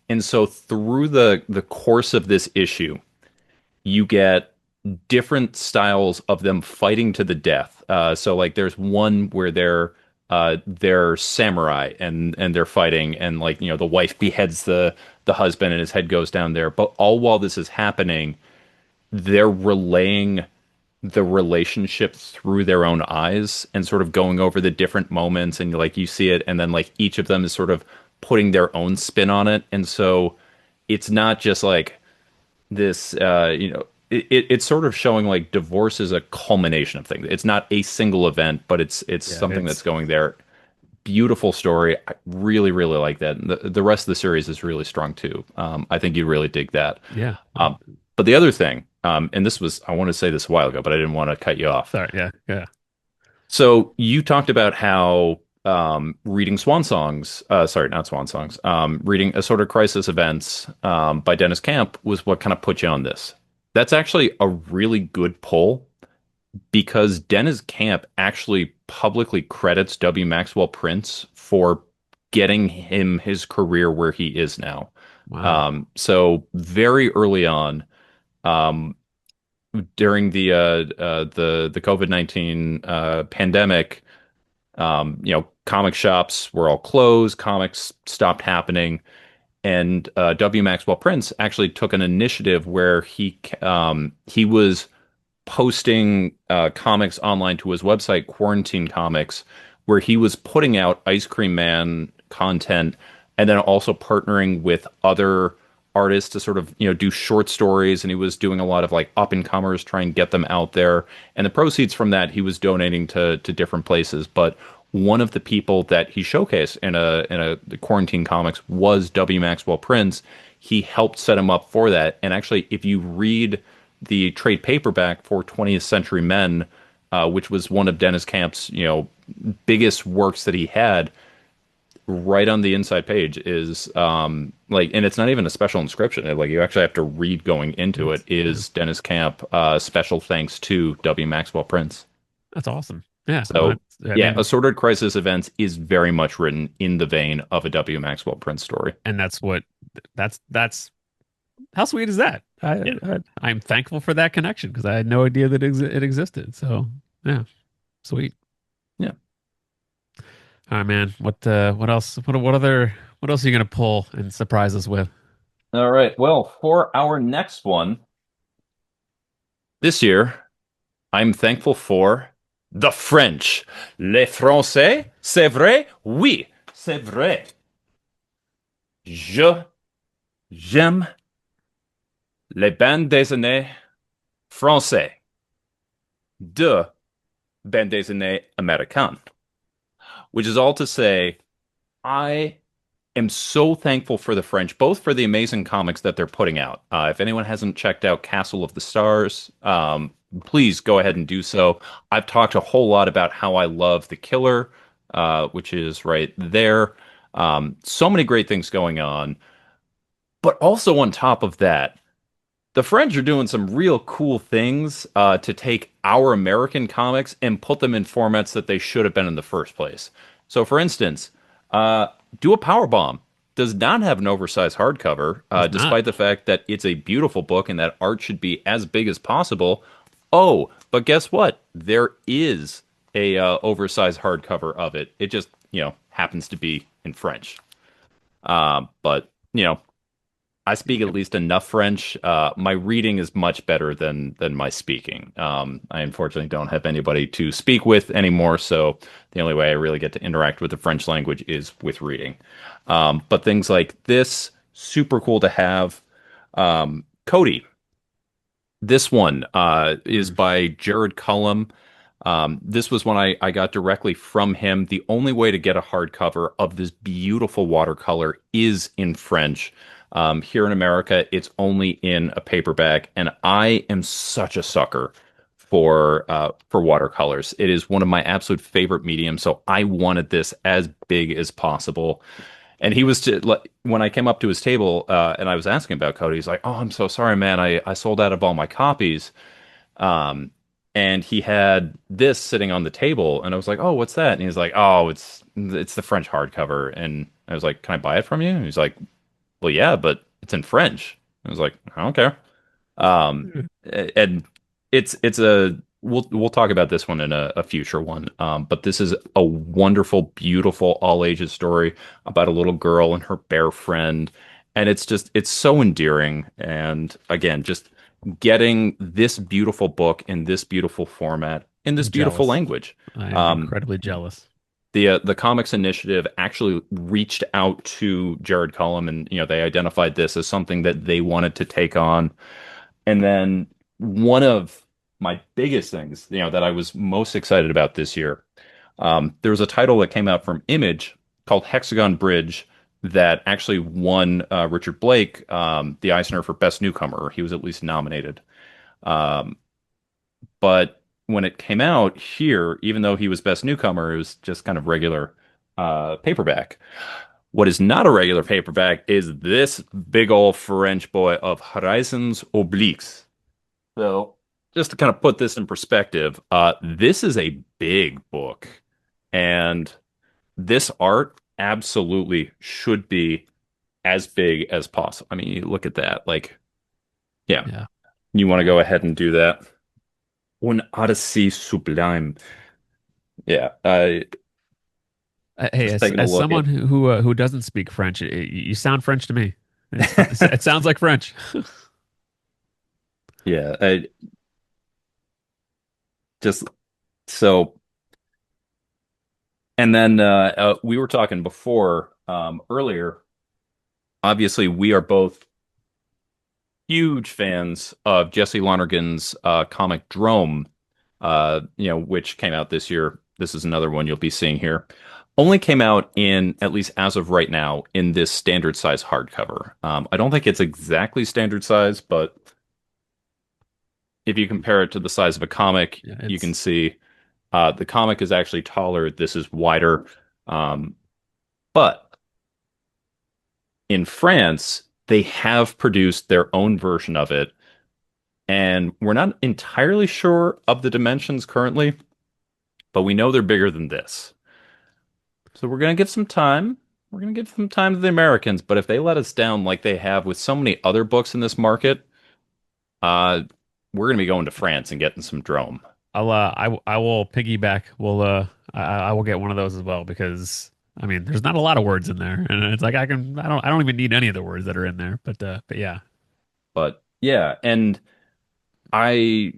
And so through the course of this issue, you get different styles of them fighting to the death. So like there's one where they're samurai and they're fighting, and like the wife beheads the husband and his head goes down there. But all while this is happening, they're relaying the relationship through their own eyes and sort of going over the different moments, and like you see it, and then like each of them is sort of putting their own spin on it. And so it's not just like this it's sort of showing like divorce is a culmination of things. It's not a single event, but it's Yeah, something that's it's going there. Beautiful story. I really, really like that. And the rest of the series is really strong too. I think you really dig that. yeah. Um, but the other thing, and this was, I want to say this a while ago, but I didn't want to cut you off. Sorry, yeah, yeah. So you talked about how reading swan songs, sorry, not swan songs, reading Assorted Crisis Events by Dennis Camp was what kind of put you on this. That's actually a really good pull because Dennis Camp actually publicly credits W. Maxwell Prince for getting him his career where he is now. Wow. So very early on, um, during the COVID-19 pandemic, comic shops were all closed, comics stopped happening, and W. Maxwell Prince actually took an initiative where he was posting comics online to his website, Quarantine Comics, where he was putting out Ice Cream Man content and then also partnering with other artists to sort of, do short stories. And he was doing a lot of like up and comers, try and get them out there. And the proceeds from that he was donating to different places. But one of the people that he showcased in a Quarantine Comics was W. Maxwell Prince. He helped set him up for that. And actually, if you read the trade paperback for 20th Century Men, which was one of Dennis Camp's, biggest works that he had, right on the inside page is like, and it's not even a special inscription. Like you actually have to read going into it. Yeah, Is Dennis Camp special thanks to W. Maxwell Prince? that's awesome. Yeah, well, So I yeah, mean, Assorted Crisis Events is very much written in the vein of a W. Maxwell Prince story. and that's how sweet is that? Yeah. I'm thankful for that connection because I had no idea that it existed. So yeah, sweet. Yeah. All right, man. What else? What else are you gonna pull and surprise us with? All right. Well, for our next one this year, I'm thankful for the French. Les Français, c'est vrai? Oui, c'est vrai. Je j'aime les bandes dessinées français de bande dessinée américaine, which is all to say, I am so thankful for the French, both for the amazing comics that they're putting out. If anyone hasn't checked out Castle of the Stars, please go ahead and do so. I've talked a whole lot about how I love The Killer, which is right there. So many great things going on. But also on top of that, the French are doing some real cool things to take our American comics and put them in formats that they should have been in the first place. So, for instance, Do a Power Bomb does not have an oversized hardcover, Does not. despite the fact that it's a beautiful book and that art should be as big as possible. Oh, but guess what? There is a oversized hardcover of it. It just, happens to be in French. But I speak at least enough French. My reading is much better than my speaking. I unfortunately don't have anybody to speak with anymore, so the only way I really get to interact with the French language is with reading. But things like this, super cool to have. Cody, this one is Mm. by Jared Cullum. This was one I got directly from him. The only way to get a hardcover of this beautiful watercolor is in French. Here in America, it's only in a paperback, and I am such a sucker for watercolors. It is one of my absolute favorite mediums, so I wanted this as big as possible. And he was like, when I came up to his table and I was asking about Cody, he's like, "Oh, I'm so sorry, man. I sold out of all my copies." Um, and he had this sitting on the table, and I was like, "Oh, what's that?" And he's like, "Oh, it's the French hardcover." And I was like, "Can I buy it from you?" And he's like, "Well, yeah, but it's in French." I was like, "I don't care." And it's a we'll talk about this one in a future one. But this is a wonderful, beautiful all ages story about a little girl and her bear friend, and it's so endearing. And again, just getting this beautiful book in this beautiful format in this I'm beautiful jealous. language. I am Um, incredibly jealous. the Comics Initiative actually reached out to Jared Cullum, and they identified this as something that they wanted to take on. And then one of my biggest things, that I was most excited about this year, there was a title that came out from Image called Hexagon Bridge that actually won Richard Blake the Eisner for Best Newcomer. He was at least nominated. Um, but when it came out here, even though he was Best Newcomer, it was just kind of regular paperback. What is not a regular paperback is this big old French boy of Horizons Obliques. So, just to kind of put this in perspective, this is a big book, and this art absolutely should be as big as possible. I mean, you look at that. Like, yeah, Yeah. you want to go ahead and do that. Un Odyssey Sublime. Yeah, Hey, just taking a as look at. someone who doesn't speak French, you sound French to me. It sounds like French. Yeah, just so. And then we were talking before earlier. Obviously, we are both huge fans of Jesse Lonergan's comic Drome, which came out this year. This is another one you'll be seeing here. Only came out in, at least as of right now, in this standard size hardcover. I don't think it's exactly standard size, but if you compare it to the size of a comic, Yeah, you can it's see the comic is actually taller. This is wider. Um, but in France, they have produced their own version of it, and we're not entirely sure of the dimensions currently, but we know they're bigger than this. So we're going to give some time. We're going to give some time to the Americans, but if they let us down like they have with so many other books in this market, uh, we're going to be going to France and getting some Drome. I will piggyback. I will get one of those as well because I mean, there's not a lot of words in there, and it's like I don't even need any of the words that are in there. But yeah, But yeah, and I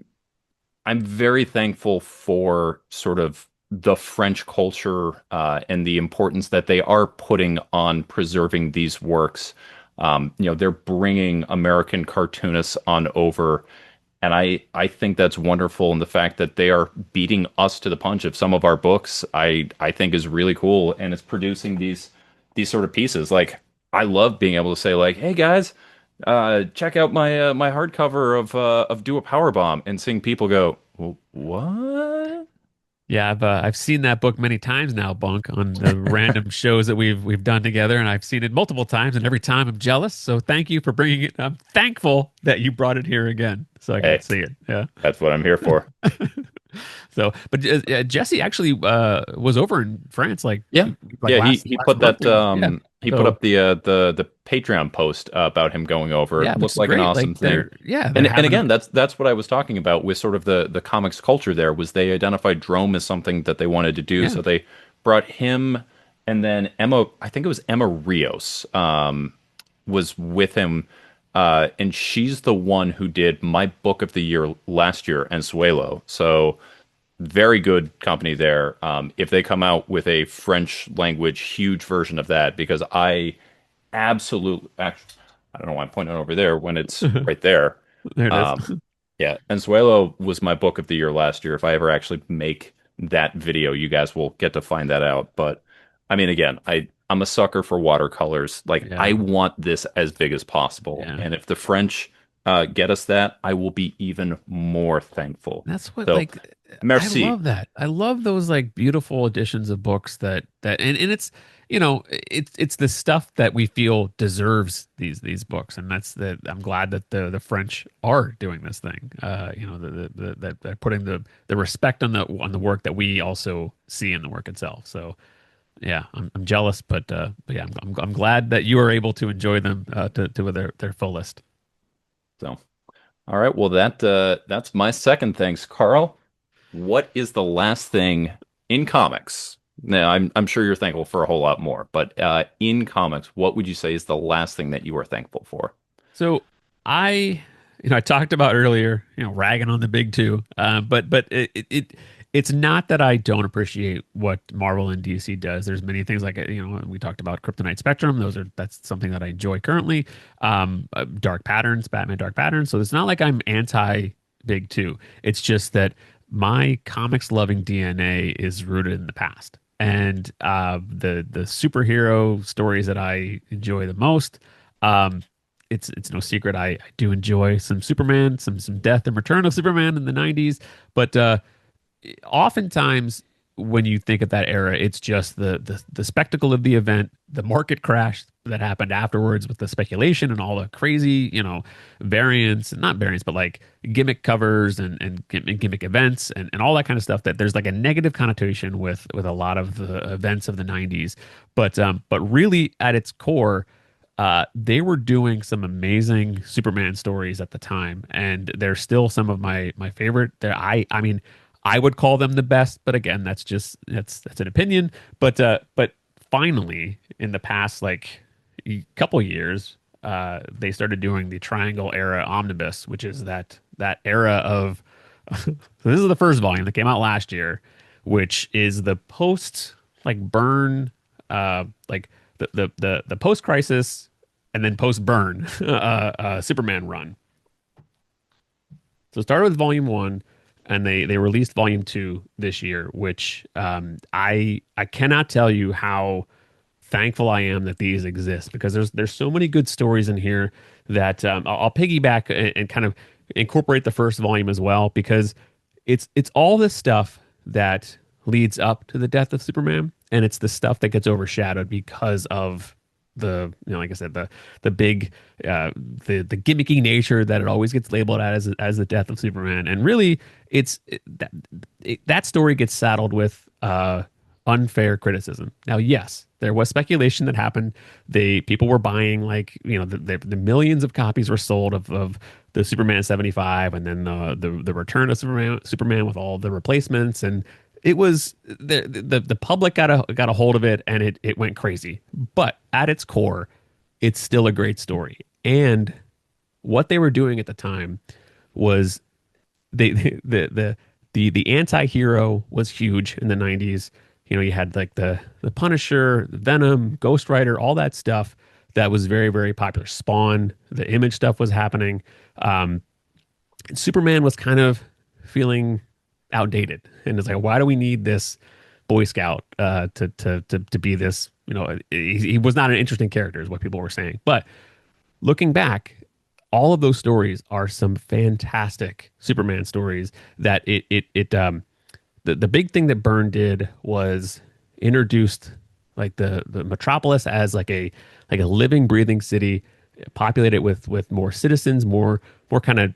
I'm very thankful for sort of the French culture and the importance that they are putting on preserving these works. They're bringing American cartoonists on over, and I think that's wonderful. And the fact that they are beating us to the punch of some of our books, I think is really cool. And it's producing these sort of pieces. Like I love being able to say like, "Hey guys, check out my hardcover of Do a Power Bomb," and seeing people go, "What?" yeah. I've seen that book many times now, Bunk, on the random shows that we've done together, and I've seen it multiple times, and every time I'm jealous. So thank you for bringing it. I'm thankful that you brought it here again, so I can Hey, see it. Yeah. that's what I'm here for. So, but Jesse actually was over in France Yeah. like Yeah, he last put month. that Yeah. he put So up the Patreon post about him going over. yeah, It which looked is like an great. awesome Like thing. they're And having again, that's what I was talking about with sort of the comics culture there was they identified Drome as something that they wanted to do. yeah. So they brought him and then Emma, I think it was Emma Rios, was with him. And she's the one who did my book of the year last year, Ensuelo. So very good company there. If they come out with a French language huge version of that, because I absolutely, actually, I don't know why I'm pointing over there when it's right there. There it is. Um, yeah, Ensuelo was my book of the year last year. If I ever actually make that video, you guys will get to find that out. But I mean, again, I'm a sucker for watercolors. Like I Yeah. want this as big as possible, Yeah. and if the French get us that, I will be even more thankful. That's what So, like I merci. love that. I love those like beautiful editions of books that and it's it's the stuff that we feel deserves these books, and that's the I'm glad that the French are doing this thing. That they're putting the respect on the work that we also see in the work itself. So yeah, I'm jealous, but yeah, I'm glad that you are able to enjoy them to their fullest. So, all right. Well, that's my second thanks, Carl. What is the last thing in comics? Now, I'm sure you're thankful for a whole lot more, but in comics, what would you say is the last thing that you are thankful for? So I I talked about earlier, ragging on the big two. But it's not that I don't appreciate what Marvel and DC does. There's many things like, we talked about Kryptonite Spectrum. That's something that I enjoy currently. Dark Patterns, Batman Dark Patterns. So it's not like I'm anti big two. It's just that my comics loving DNA is rooted in the past. And the superhero stories that I enjoy the most, um, it's no secret I do enjoy some Superman, some death and return of Superman in the 90s, but oftentimes when you think of that era, it's just the spectacle of the event, the market crash that happened afterwards with the speculation and all the crazy, variants, not variants, but like gimmick covers and gimmick events and all that kind of stuff, that there's like a negative connotation with a lot of the events of the 90s. But really at its core, they were doing some amazing Superman stories at the time, and they're still some of my favorite. I mean, I would call them the best, but again, that's an opinion. But finally, in the past like couple years, they started doing the Triangle Era Omnibus, which is that era of. So this is the first volume that came out last year, which is the post like burn, like the post crisis and then post burn Superman run. So it started with volume one, and they released volume two this year, which I cannot tell you how thankful I am that these exist, because there's so many good stories in here that I'll piggyback and kind of incorporate the first volume as well, because it's all this stuff that leads up to the death of Superman, and it's the stuff that gets overshadowed because of like I said, the big the gimmicky nature that it always gets labeled as the death of Superman. And really that story gets saddled with unfair criticism. Now, yes, there was speculation that happened. People were buying, like, the millions of copies were sold of the Superman 75, and then the return of Superman with all the replacements, and it was the public got a hold of it, and it went crazy. But at its core, it's still a great story. And what they were doing at the time was the anti-hero was huge in the 90s. You had like the Punisher, Venom, Ghost Rider, all that stuff that was very, very popular. Spawn, the Image stuff was happening. Superman was kind of feeling outdated, and it's like, why do we need this Boy Scout to be this? He was not an interesting character, is what people were saying. But looking back, all of those stories are some fantastic Superman stories. That the big thing that Byrne did was introduced like the metropolis as like a living, breathing city, populated with more citizens, more kind of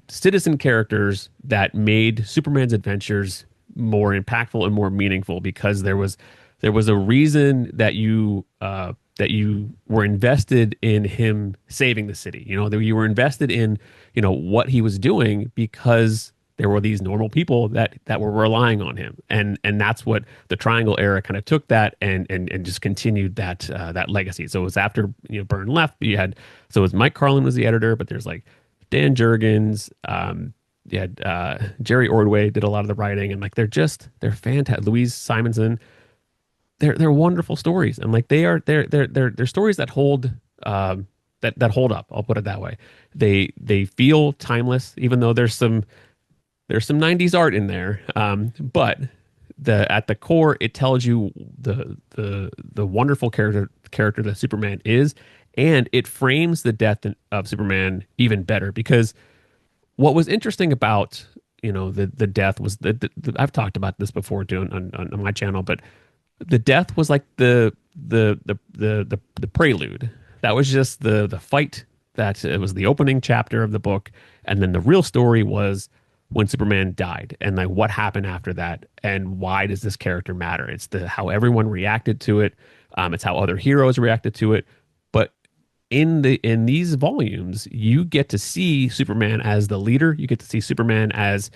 citizen characters that made Superman's adventures more impactful and more meaningful, because there was a reason that you were invested in him saving the city. That you were invested in what he was doing, because there were these normal people that were relying on him, and that's what the Triangle Era kind of took that and just continued that legacy. So it was after Byrne left, it was Mike Carlin was the editor, but there's like Dan Jurgens, you had Jerry Ordway did a lot of the writing, and like they're fantastic. Louise Simonson, they're wonderful stories, and like they're stories that hold that hold up. I'll put it that way. They feel timeless, even though there's some 90s art in there, but at the core, it tells you the wonderful character that Superman is, and it frames the death of Superman even better, because what was interesting about the death was I've talked about this before too on my channel, but the death was like the prelude. That was just the fight. That it was the opening chapter of the book, and then the real story was when Superman died, and like what happened after that, and why does this character matter? It's how everyone reacted to it. It's how other heroes reacted to it. But in these volumes, you get to see Superman as the leader. You get to see Superman as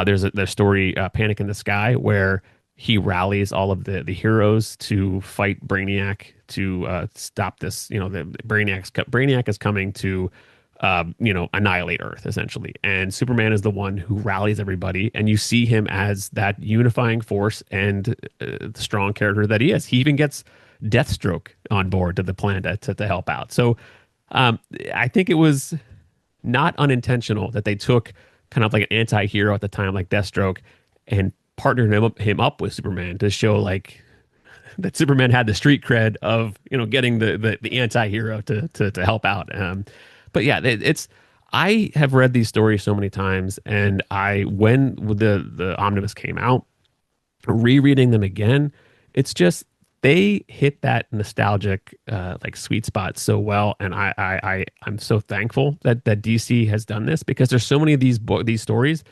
there's a story, Panic in the Sky, where he rallies all of the heroes to fight Brainiac to stop this. The Brainiac is coming to annihilate Earth essentially. And Superman is the one who rallies everybody, and you see him as that unifying force and the strong character that he is. He even gets Deathstroke on board to the plan to help out. So I think it was not unintentional that they took kind of like an anti-hero at the time, like Deathstroke, and partnered him up with Superman to show like that Superman had the street cred of getting the anti-hero to help out. But yeah, it's I have read these stories so many times, and when the omnibus came out, rereading them again, it's just they hit that nostalgic like sweet spot so well, and I'm so thankful that DC has done this, because there's so many of these stories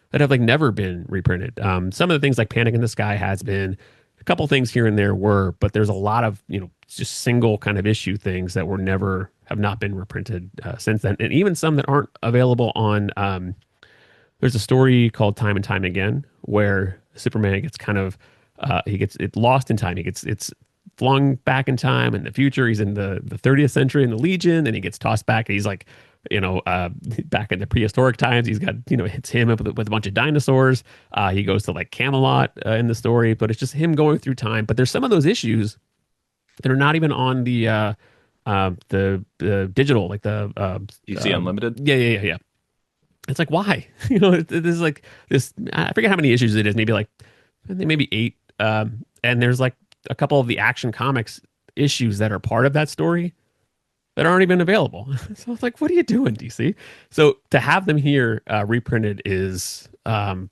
that have like never been reprinted. Some of the things like Panic in the Sky has been, a couple things here and there were, but there's a lot of just single kind of issue things that have not been reprinted since then, and even some that aren't available on. There's a story called Time and Time Again where Superman gets kind of he gets it lost in time. It's flung back in time in the future. He's in the 30th century in the Legion, and he gets tossed back. And he's like, back in the prehistoric times. He's got, it's him with a bunch of dinosaurs. He goes to like Camelot in the story, but it's just him going through time. But there's some of those issues that are not even on the digital, like the DC Unlimited. Yeah. It's like, why? This is like this. I forget how many issues it is. Maybe 8. And there's like a couple of the Action Comics issues that are part of that story that aren't even available. So it's like, what are you doing, DC? So to have them here reprinted is, I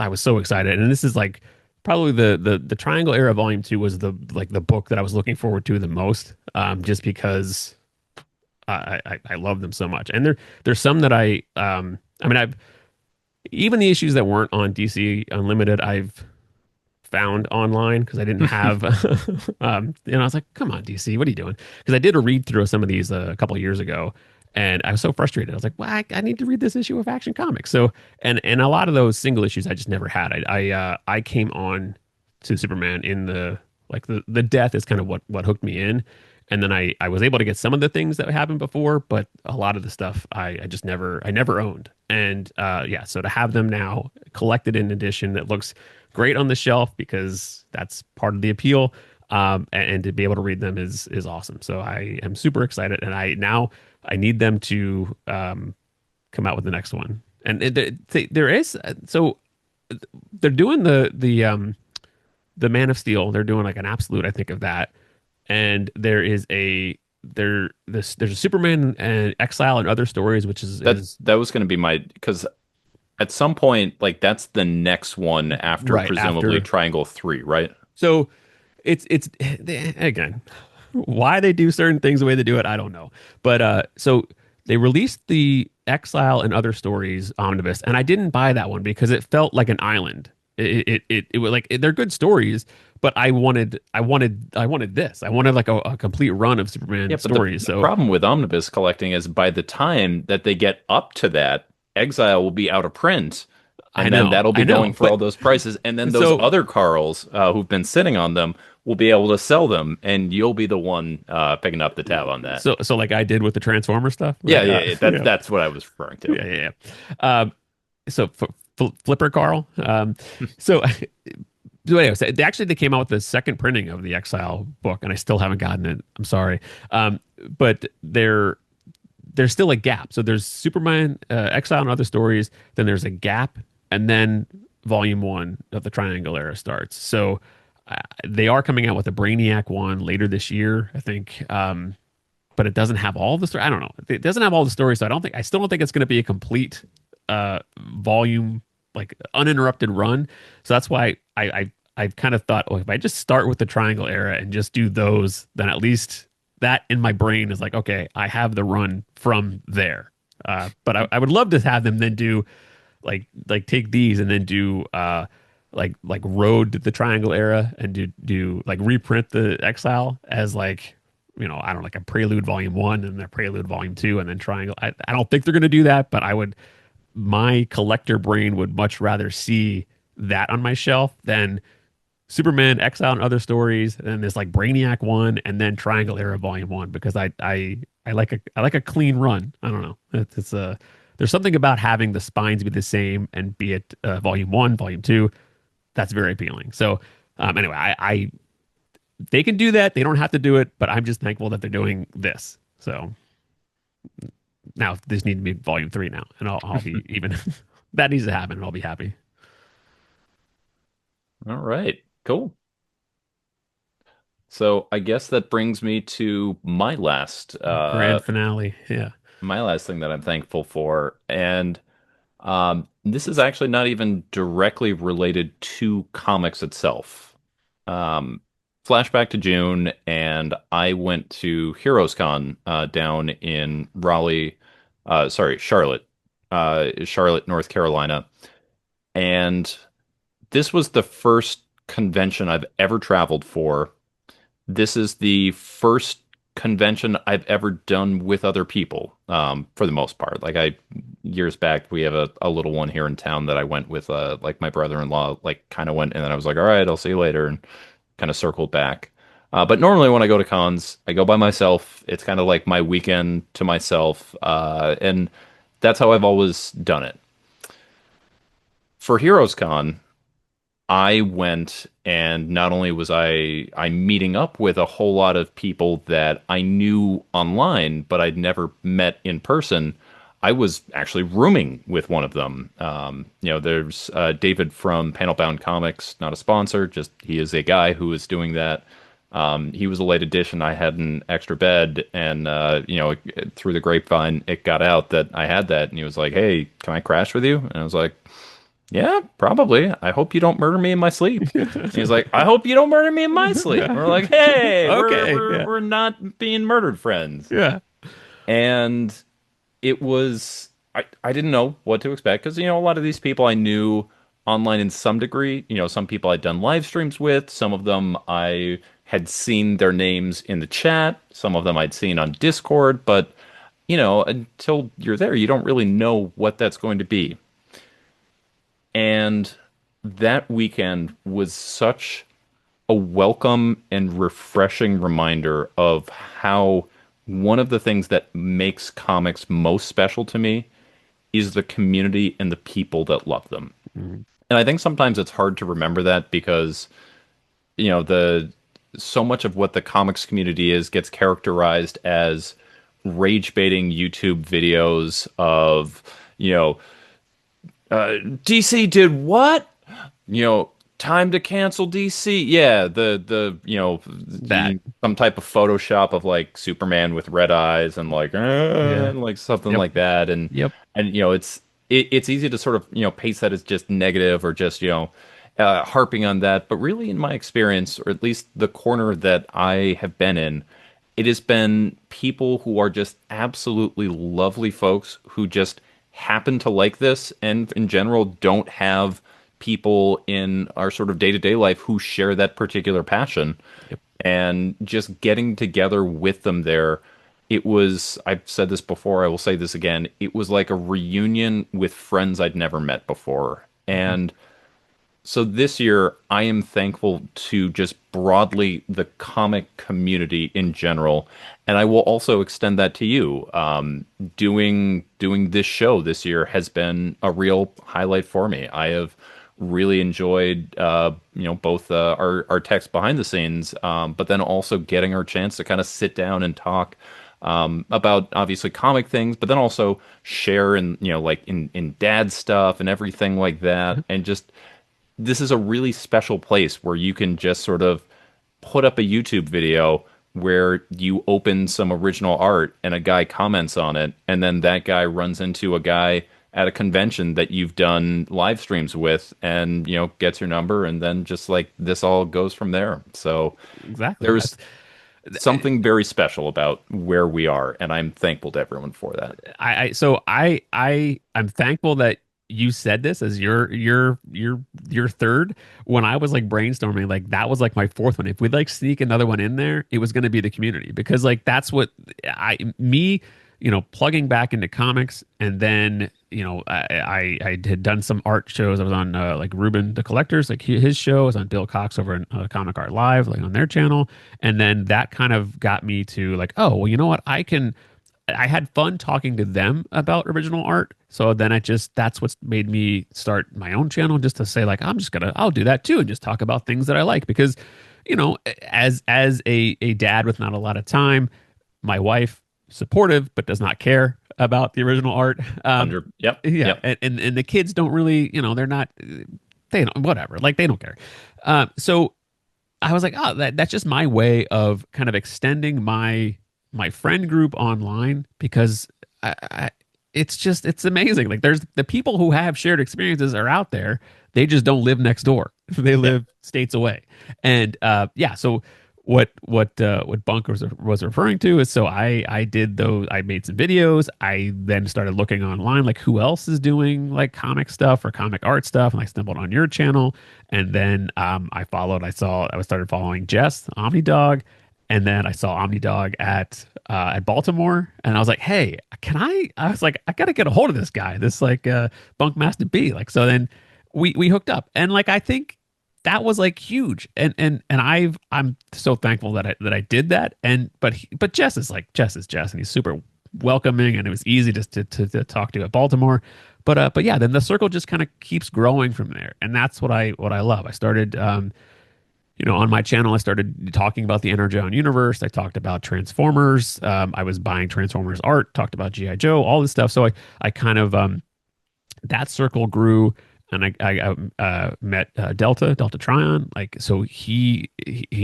was so excited. And this is like probably the Triangle Era Volume 2 was the book that I was looking forward to the most, just because I love them so much. And there's some that I've even the issues that weren't on DC Unlimited, I've found online because I didn't have, I was like, come on, DC, what are you doing? Because I did a read through of some of these a couple of years ago, and I was so frustrated. I was like, well, I need to read this issue of Action Comics. So, and a lot of those single issues I just never had. I came on to Superman in the death is kind of what hooked me in. And then I was able to get some of the things that happened before, but a lot of the stuff I never owned. And so to have them now collected in edition that looks great on the shelf, because that's part of the appeal, and to be able to read them is awesome. So I am super excited, and I need them to come out with the next one. And there is, so they're doing the Man of Steel. They're doing like an absolute, I think, of that. And there's a Superman and Exile and other stories, which that was going to be because at some point, like, that's the next one after, right, presumably after Triangle 3, right? So it's again, why they do certain things the way they do it, I don't know. But so they released the Exile and Other Stories omnibus, and I didn't buy that one because it felt like an island. It was like, they're good stories, but I wanted this. I wanted like a complete run of Superman stories. The problem with omnibus collecting is by the time that they get up to that, Exile will be out of print, and then that'll be going for all those prices, and then those other Carls who've been sitting on them will be able to sell them, and you'll be the one picking up the tab on that. So like I did with the Transformer stuff. That's what I was referring to. Yeah. So Flipper Carl. So anyway, so they came out with the second printing of the Exile book, and I still haven't gotten it. I'm sorry. But there's still a gap. So there's Superman, Exile, and Other Stories. Then there's a gap, and then Volume 1 of the Triangle Era starts. So they are coming out with a Brainiac one later this year, I think. But it doesn't have all the story. I don't know. It doesn't have all the stories, so I still don't think it's going to be a complete volume, like uninterrupted run. So that's why I've kind of thought, if I just start with the Triangle Era and just do those, then at least that in my brain is like, okay, I have the run from there. But I would love to have them then do like take these and then do like Road to the Triangle Era and do like reprint the Exile as like, I don't know, like a Prelude Volume 1 and a Prelude Volume 2 and then Triangle. I don't think they're going to do that, but my collector brain would much rather see that on my shelf than Superman, Exile and Other Stories, and then this like Brainiac one, and then Triangle Era Volume One because I like a clean run. I don't know. It's a there's something about having the spines be the same and be it Volume One, Volume Two, that's very appealing. So anyway, I they can do that. They don't have to do it, but I'm just thankful that they're doing this. So now this needs to be Volume Three now, and I'll be even that needs to happen, and I'll be happy. All right, cool. So I guess that brings me to Grand finale. Yeah. my last thing that I'm thankful for, and this is actually not even directly related to comics itself. Um, Flashback to June, and I went to Heroes Con down in Charlotte, North Carolina, and this was the first convention I've ever traveled for. This is the first convention I've ever done with other people, for the most part. Years back, we have a little one here in town that I went with, like my brother-in-law, like kind of went, and then I was like, all right, I'll see you later, and kind of circled back. But normally when I go to cons, I go by myself. It's kind of like my weekend to myself, and that's how I've always done it. For Heroes Con, I went, and not only was I meeting up with a whole lot of people that I knew online, but I'd never met in person. I was actually rooming with one of them. There's David from Panel Bound Comics, not a sponsor, just he is a guy who is doing that. He was a late addition. I had an extra bed, and through the grapevine, it got out that I had that, and he was like, "Hey, can I crash with you?" And I was like, yeah, probably. I hope you don't murder me in my sleep. He's like, I hope you don't murder me in my sleep. And we're like, hey, Okay. Yeah. we're not being murdered friends. Yeah. And it was I didn't know what to expect because a lot of these people I knew online in some degree. Some people I'd done live streams with, some of them I had seen their names in the chat, some of them I'd seen on Discord, but until you're there, you don't really know what that's going to be. And that weekend was such a welcome and refreshing reminder of how one of the things that makes comics most special to me is the community and the people that love them. Mhm. And I think sometimes it's hard to remember that because, the so much of what the comics community is gets characterized as rage baiting YouTube videos of, you know, DC did what? You know, time to cancel DC. Yeah, That. some type of Photoshop of like Superman with red eyes and like Yeah. and like something Yep. like that. Yep. And it's easy to sort of paste that as just negative or just harping on that. But really, in my experience, or at least the corner that I have been in, it has been people who are just absolutely lovely folks who just happen to like this and in general don't have people in our sort of day-to-day life who share that particular passion, Yep. and just getting together with them there. It was, I've said this before, I will say this again, it was like a reunion with friends I'd never met before. Mhm. And so this year, I am thankful to just broadly the comic community in general, and I will also extend that to you. Doing this show this year has been a real highlight for me. I have really enjoyed, both our text behind the scenes, but then also getting our chance to kind of sit down and talk about obviously comic things, but then also share in like in dad stuff and everything like that, and just this is a really special place where you can just sort of put up a YouTube video where you open some original art and a guy comments on it, and then that guy runs into a guy at a convention that you've done live streams with and gets your number, and then just like this all goes from there. So Exactly. there's something very special about where we are, and I'm thankful to everyone for that. I'm thankful that you said this as your third. When I was like brainstorming, like that was like my fourth one. If we'd like sneak another one in there, it was going to be the community because like that's what I me plugging back into comics and then I had done some art shows. I was on like Ruben the Collector's, like his show. I was on Bill Cox over in Comic Art Live, like on their channel. And then that kind of got me to like, oh, well, you know what? I had fun talking to them about original art. So then that's what's made me start my own channel, just to say like, I'll do that too and just talk about things that I like. Because, as a dad with not a lot of time, my wife, supportive, but does not care about the original art. Yep. Yeah. Yep. And the kids don't really, they're not, they don't, whatever, like they don't care. So I was like, oh, that's just my way of kind of extending my friend group online, because it's amazing. Like there's the people who have shared experiences are out there. They just don't live next door. They Yep. live states away. And yeah, so what Bunk was referring to is, so I did those. I made some videos. I then started looking online, like who else is doing like comic stuff or comic art stuff, and I stumbled on your channel. And then I started following Jess OmniDog, and then I saw OmniDog at Baltimore, and I was like, hey, I was like, I gotta get a hold of this guy, this like Bunkmaster B. Like, so then we hooked up, and like I think that was like huge, and I'm so thankful that I did that. And but Jess is Jess, and he's super welcoming, and it was easy to talk to at Baltimore. But yeah, then the circle just kind of keeps growing from there, and that's what I love. I started on my channel, I started talking about the Energon universe. I talked about Transformers. I was buying Transformers art, talked about G.I. Joe, all this stuff. So I kind of, that circle grew, and I met Delta Tryon. Like, so he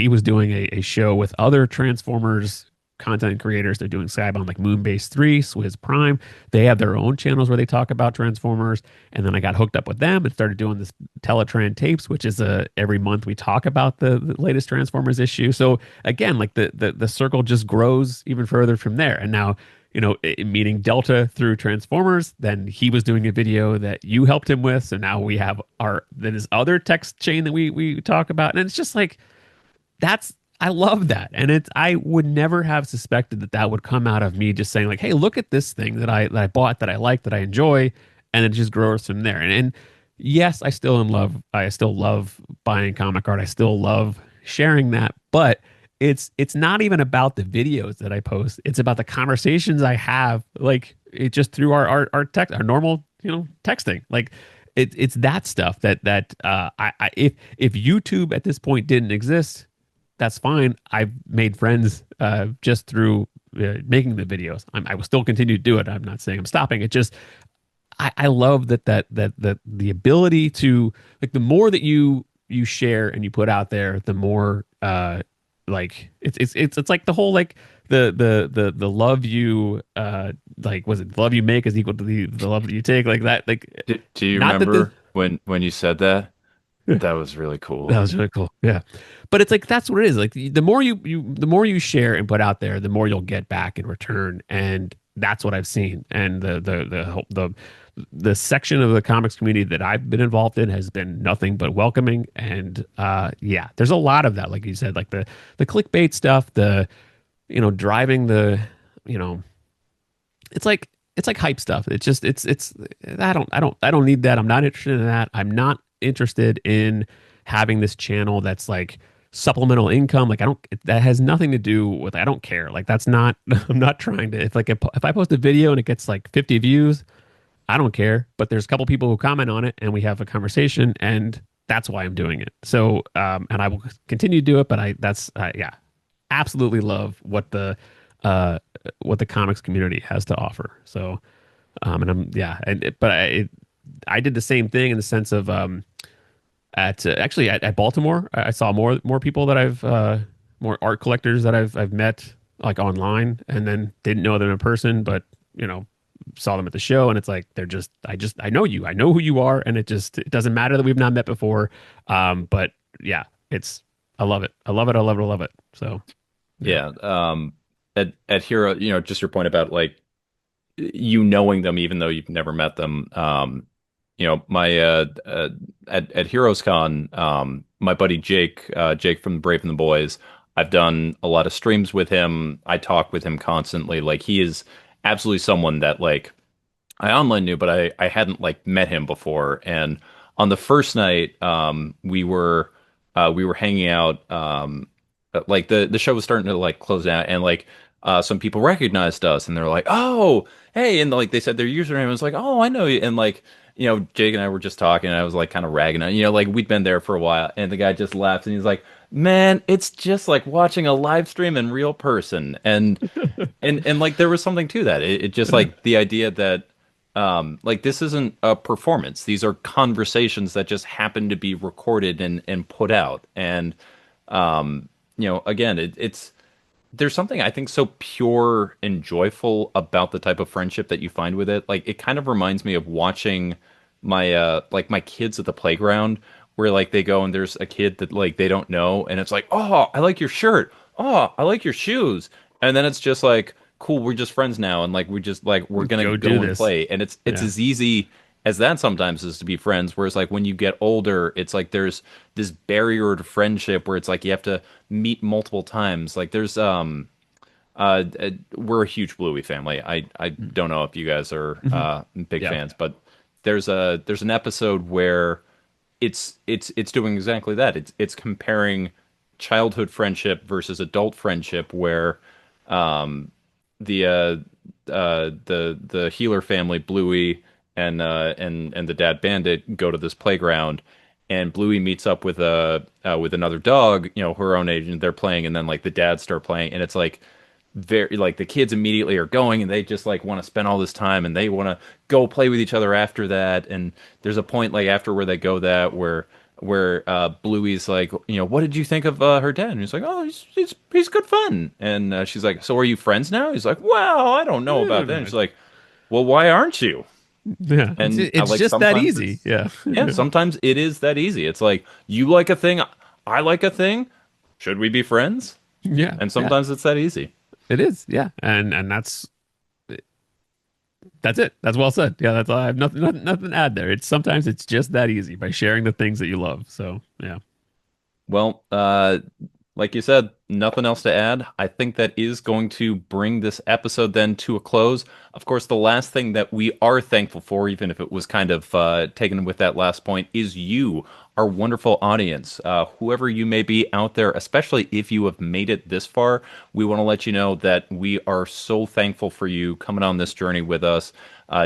was doing a show with other Transformers content creators. They're doing Skybound, like Moonbase 3, Swizz Prime. They have their own channels where they talk about Transformers. And then I got hooked up with them and started doing this Teletran tapes, which is every month we talk about the latest Transformers issue. So again, like the circle just grows even further from there. And now, meeting Delta through Transformers, then he was doing a video that you helped him with. So now we have this other text chain that we talk about. And it's just like, I love that. And I would never have suspected that would come out of me just saying like, hey, look at this thing that I bought, that I like, that I enjoy, and it just grows from there. And yes, I still love buying comic art. I still love sharing that, but it's not even about the videos that I post. It's about the conversations I have, like it just through our text, our normal, texting. Like it's that stuff that if YouTube at this point didn't exist, that's fine. I've made friends just through making the videos. I will still continue to do it. I'm not saying I'm stopping. It just I love that the ability to, like, the more that you share and you put out there, the more like it's like the whole, like, the love you like, was it the love you make is equal to the love that you take, like that, like, Do you not that the remember when you said that? That was really that cool. was really cool. Yeah. But it's like that's what it is. Like the more the more you share and put out there, the more you'll get back in return. And that's what I've seen. And the section of the comics community that I've been involved in has been nothing but welcoming. And yeah, there's a lot of that. Like you said, like the clickbait stuff, driving you know, it's like hype stuff. It's I don't need that. I'm not interested in that. I'm not interested in having this channel that's like supplemental income. Like, that has nothing to do with, I don't care. Like, that's not, I'm not trying to, if I post a video and it gets like 50 views, I don't care. But there's a couple people who comment on it and we have a conversation, and that's why I'm doing it. So, and I will continue to do it, but yeah, absolutely love what the comics community has to offer. So, and yeah, but I did the same thing in the sense of, at Baltimore, I saw more people that I've more art collectors that I've met, like, online, and then didn't know them in person, but saw them at the show, and it's like I know you, I know who you are, and it doesn't matter that we've not met before. But yeah, I love it. I love it. I love it. I love it. So yeah. Yeah. At Hero, just your point about, like, you knowing them even though you've never met them. My at Heroes Con, my buddy Jake from Brave and the Boys, I've done a lot of streams with him. I talk with him constantly. Like, he is absolutely someone that, like, I online knew, but I hadn't like met him before. And on the first night, we were hanging out. Like the show was starting to like close out, and like some people recognized us, and they're like, "Oh, hey!" And like they said their username. I was like, "Oh, I know you." And like Jake and I were just talking, and I was like kind of ragging on, like we'd been there for a while, and the guy just laughed, and he's like, "Man, it's just like watching a live stream in real person." And like there was something to that. It just like the idea that like this isn't a performance. These are conversations that just happen to be recorded and put out. And again, it's there's something I think so pure and joyful about the type of friendship that you find with it. Like it kind of reminds me of watching my kids at the playground where like they go and there's a kid that like they don't know and it's like, "Oh, I like your shirt. Oh, I like your shoes." And then it's just like, "Cool, we're just friends now and like we just like we're gonna Go do go and this. play." And it's Yeah. as easy as that sometimes is to be friends. Whereas like when you get older, it's like there's this barrier to friendship where it's like you have to meet multiple times. Like there's we're a huge Bluey family. I don't know if you guys are Mhm. big Yeah. fans, but there's an episode where it's doing exactly that. It's comparing childhood friendship versus adult friendship where the the healer family, Bluey and the dad Bandit, go to this playground, and Bluey meets up with another dog, her own age, and they're playing, and then like the dads start playing, and it's like very like the kids immediately are going and they just like want to spend all this time and they want to go play with each other after that. And there's a point like after where they go that where Bluey's like, "What did you think of her dad?" And he's like, "Oh, he's good fun." And she's like, "So are you friends now?" He's like, "Well, I don't know about that." And she's like, "Well, why aren't you?" Yeah. It's And I it's like just that sometimes easy. it's Yeah. yeah, sometimes it is that easy. It's like you like a thing, I like a thing. Should we be friends? Yeah. And Yeah. sometimes it's that easy. It is. Yeah. And that's it. That's well said. Yeah, that's all. I have nothing to add there. It's sometimes it's just that easy by sharing the things that you love. So, yeah. Well, like you said, nothing else to add. I think that is going to bring this episode then to a close. Of course, the last thing that we are thankful for, even if it was kind of taken with that last point, is you, our wonderful audience. Whoever you may be out there, especially if you have made it this far, we want to let you know that we are so thankful for you coming on this journey with us,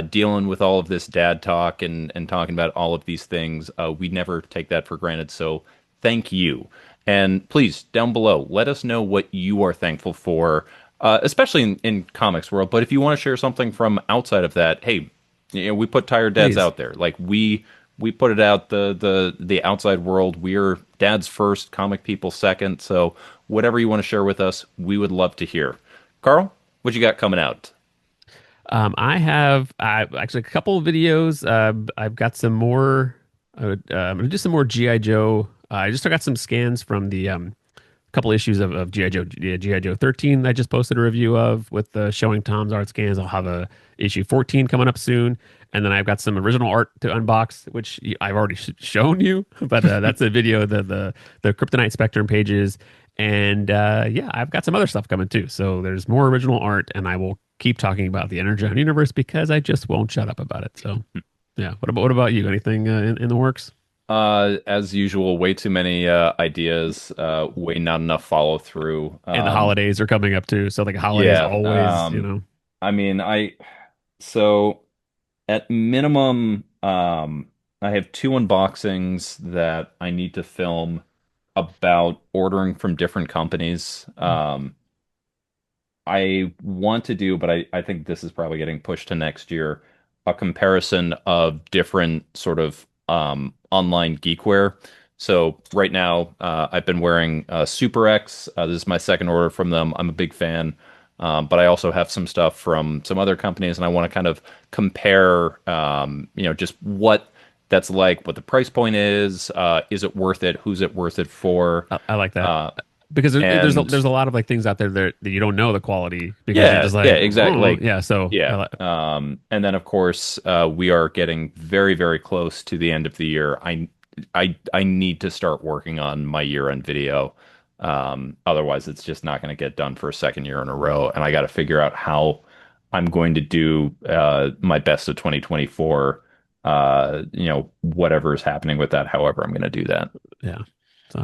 dealing with all of this dad talk and talking about all of these things. We never take that for granted. So thank you. And please, down below, let us know what you are thankful for, especially in comics world. But if you want to share something from outside of that, hey, we put Tired Dads Please. out there. Like we put it out the outside world. We're dads first, comic people second. So whatever you want to share with us, we would love to hear. Carl, what you got coming out? I have actually a couple of videos. I've got some more. I'm gonna do some more GI Joe. I just got some scans from the couple issues of GI Joe, yeah, GI Joe 13. I just posted a review of with showing Tom's art scans. I'll have a issue 14 coming up soon, and then I've got some original art to unbox, which I've already shown you. But that's a video the Kryptonite Spectrum pages, and yeah, I've got some other stuff coming too. So there's more original art, and I will keep talking about the Energon universe because I just won't shut up about it. So yeah, what about you? Anything in the works? As usual, way too many ideas, way not enough follow through. And the holidays are coming up too, so like holidays Yeah. always, I mean, so at minimum, I have two unboxings that I need to film about ordering from different companies. I want to do, but I think this is probably getting pushed to next year, a comparison of different sort of online geekware. So right now, I've been wearing Super X. This is my second order from them. I'm a big fan. But I also have some stuff from some other companies, and I want to kind of compare, just what that's like, what the price point is it worth it, who's it worth it for, I like that uh, because and there's a lot of like things out there that you don't know the quality because you're yeah, just yeah, like, exactly. oh Like, yeah. So yeah. And then of course, we are getting very, very close to the end of the year. I need to start working on my year-end video. Otherwise, it's just not going to get done for a second year in a row. And I got to figure out how. I'm going to do my best of 2024. Whatever is happening with that, however I'm going to do that. Yeah. So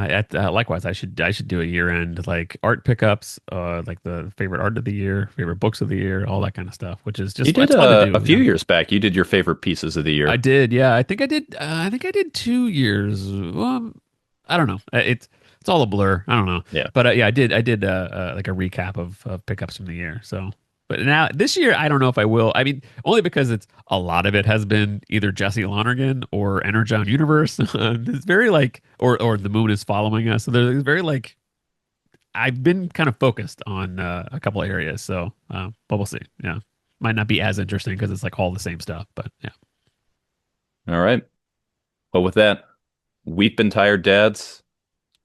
likewise, I should do a year end like art pickups, like the favorite art of the year, favorite books of the year, all that kind of stuff, which is You just did it's fun to a do. few years back. You did your favorite pieces of the I year. did, yeah. I think I did. I think I did 2 years. I don't know. It's all a blur. I don't know. Yeah. But yeah, I did. I did like a recap of pickups from the year. So, but now this year, I don't know if I will. I mean, only because it's a lot of it has been either Jesse Lonergan or Energon Universe. It's very like, or the moon is following us. So there's very like I've been kind of focused on a couple of areas. So, but we'll see. Yeah, might not be as interesting because it's like all the same stuff. But yeah, All right. Well, with that, we've been tired dads.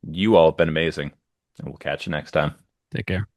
You all have been amazing. And we'll catch you next time. take care.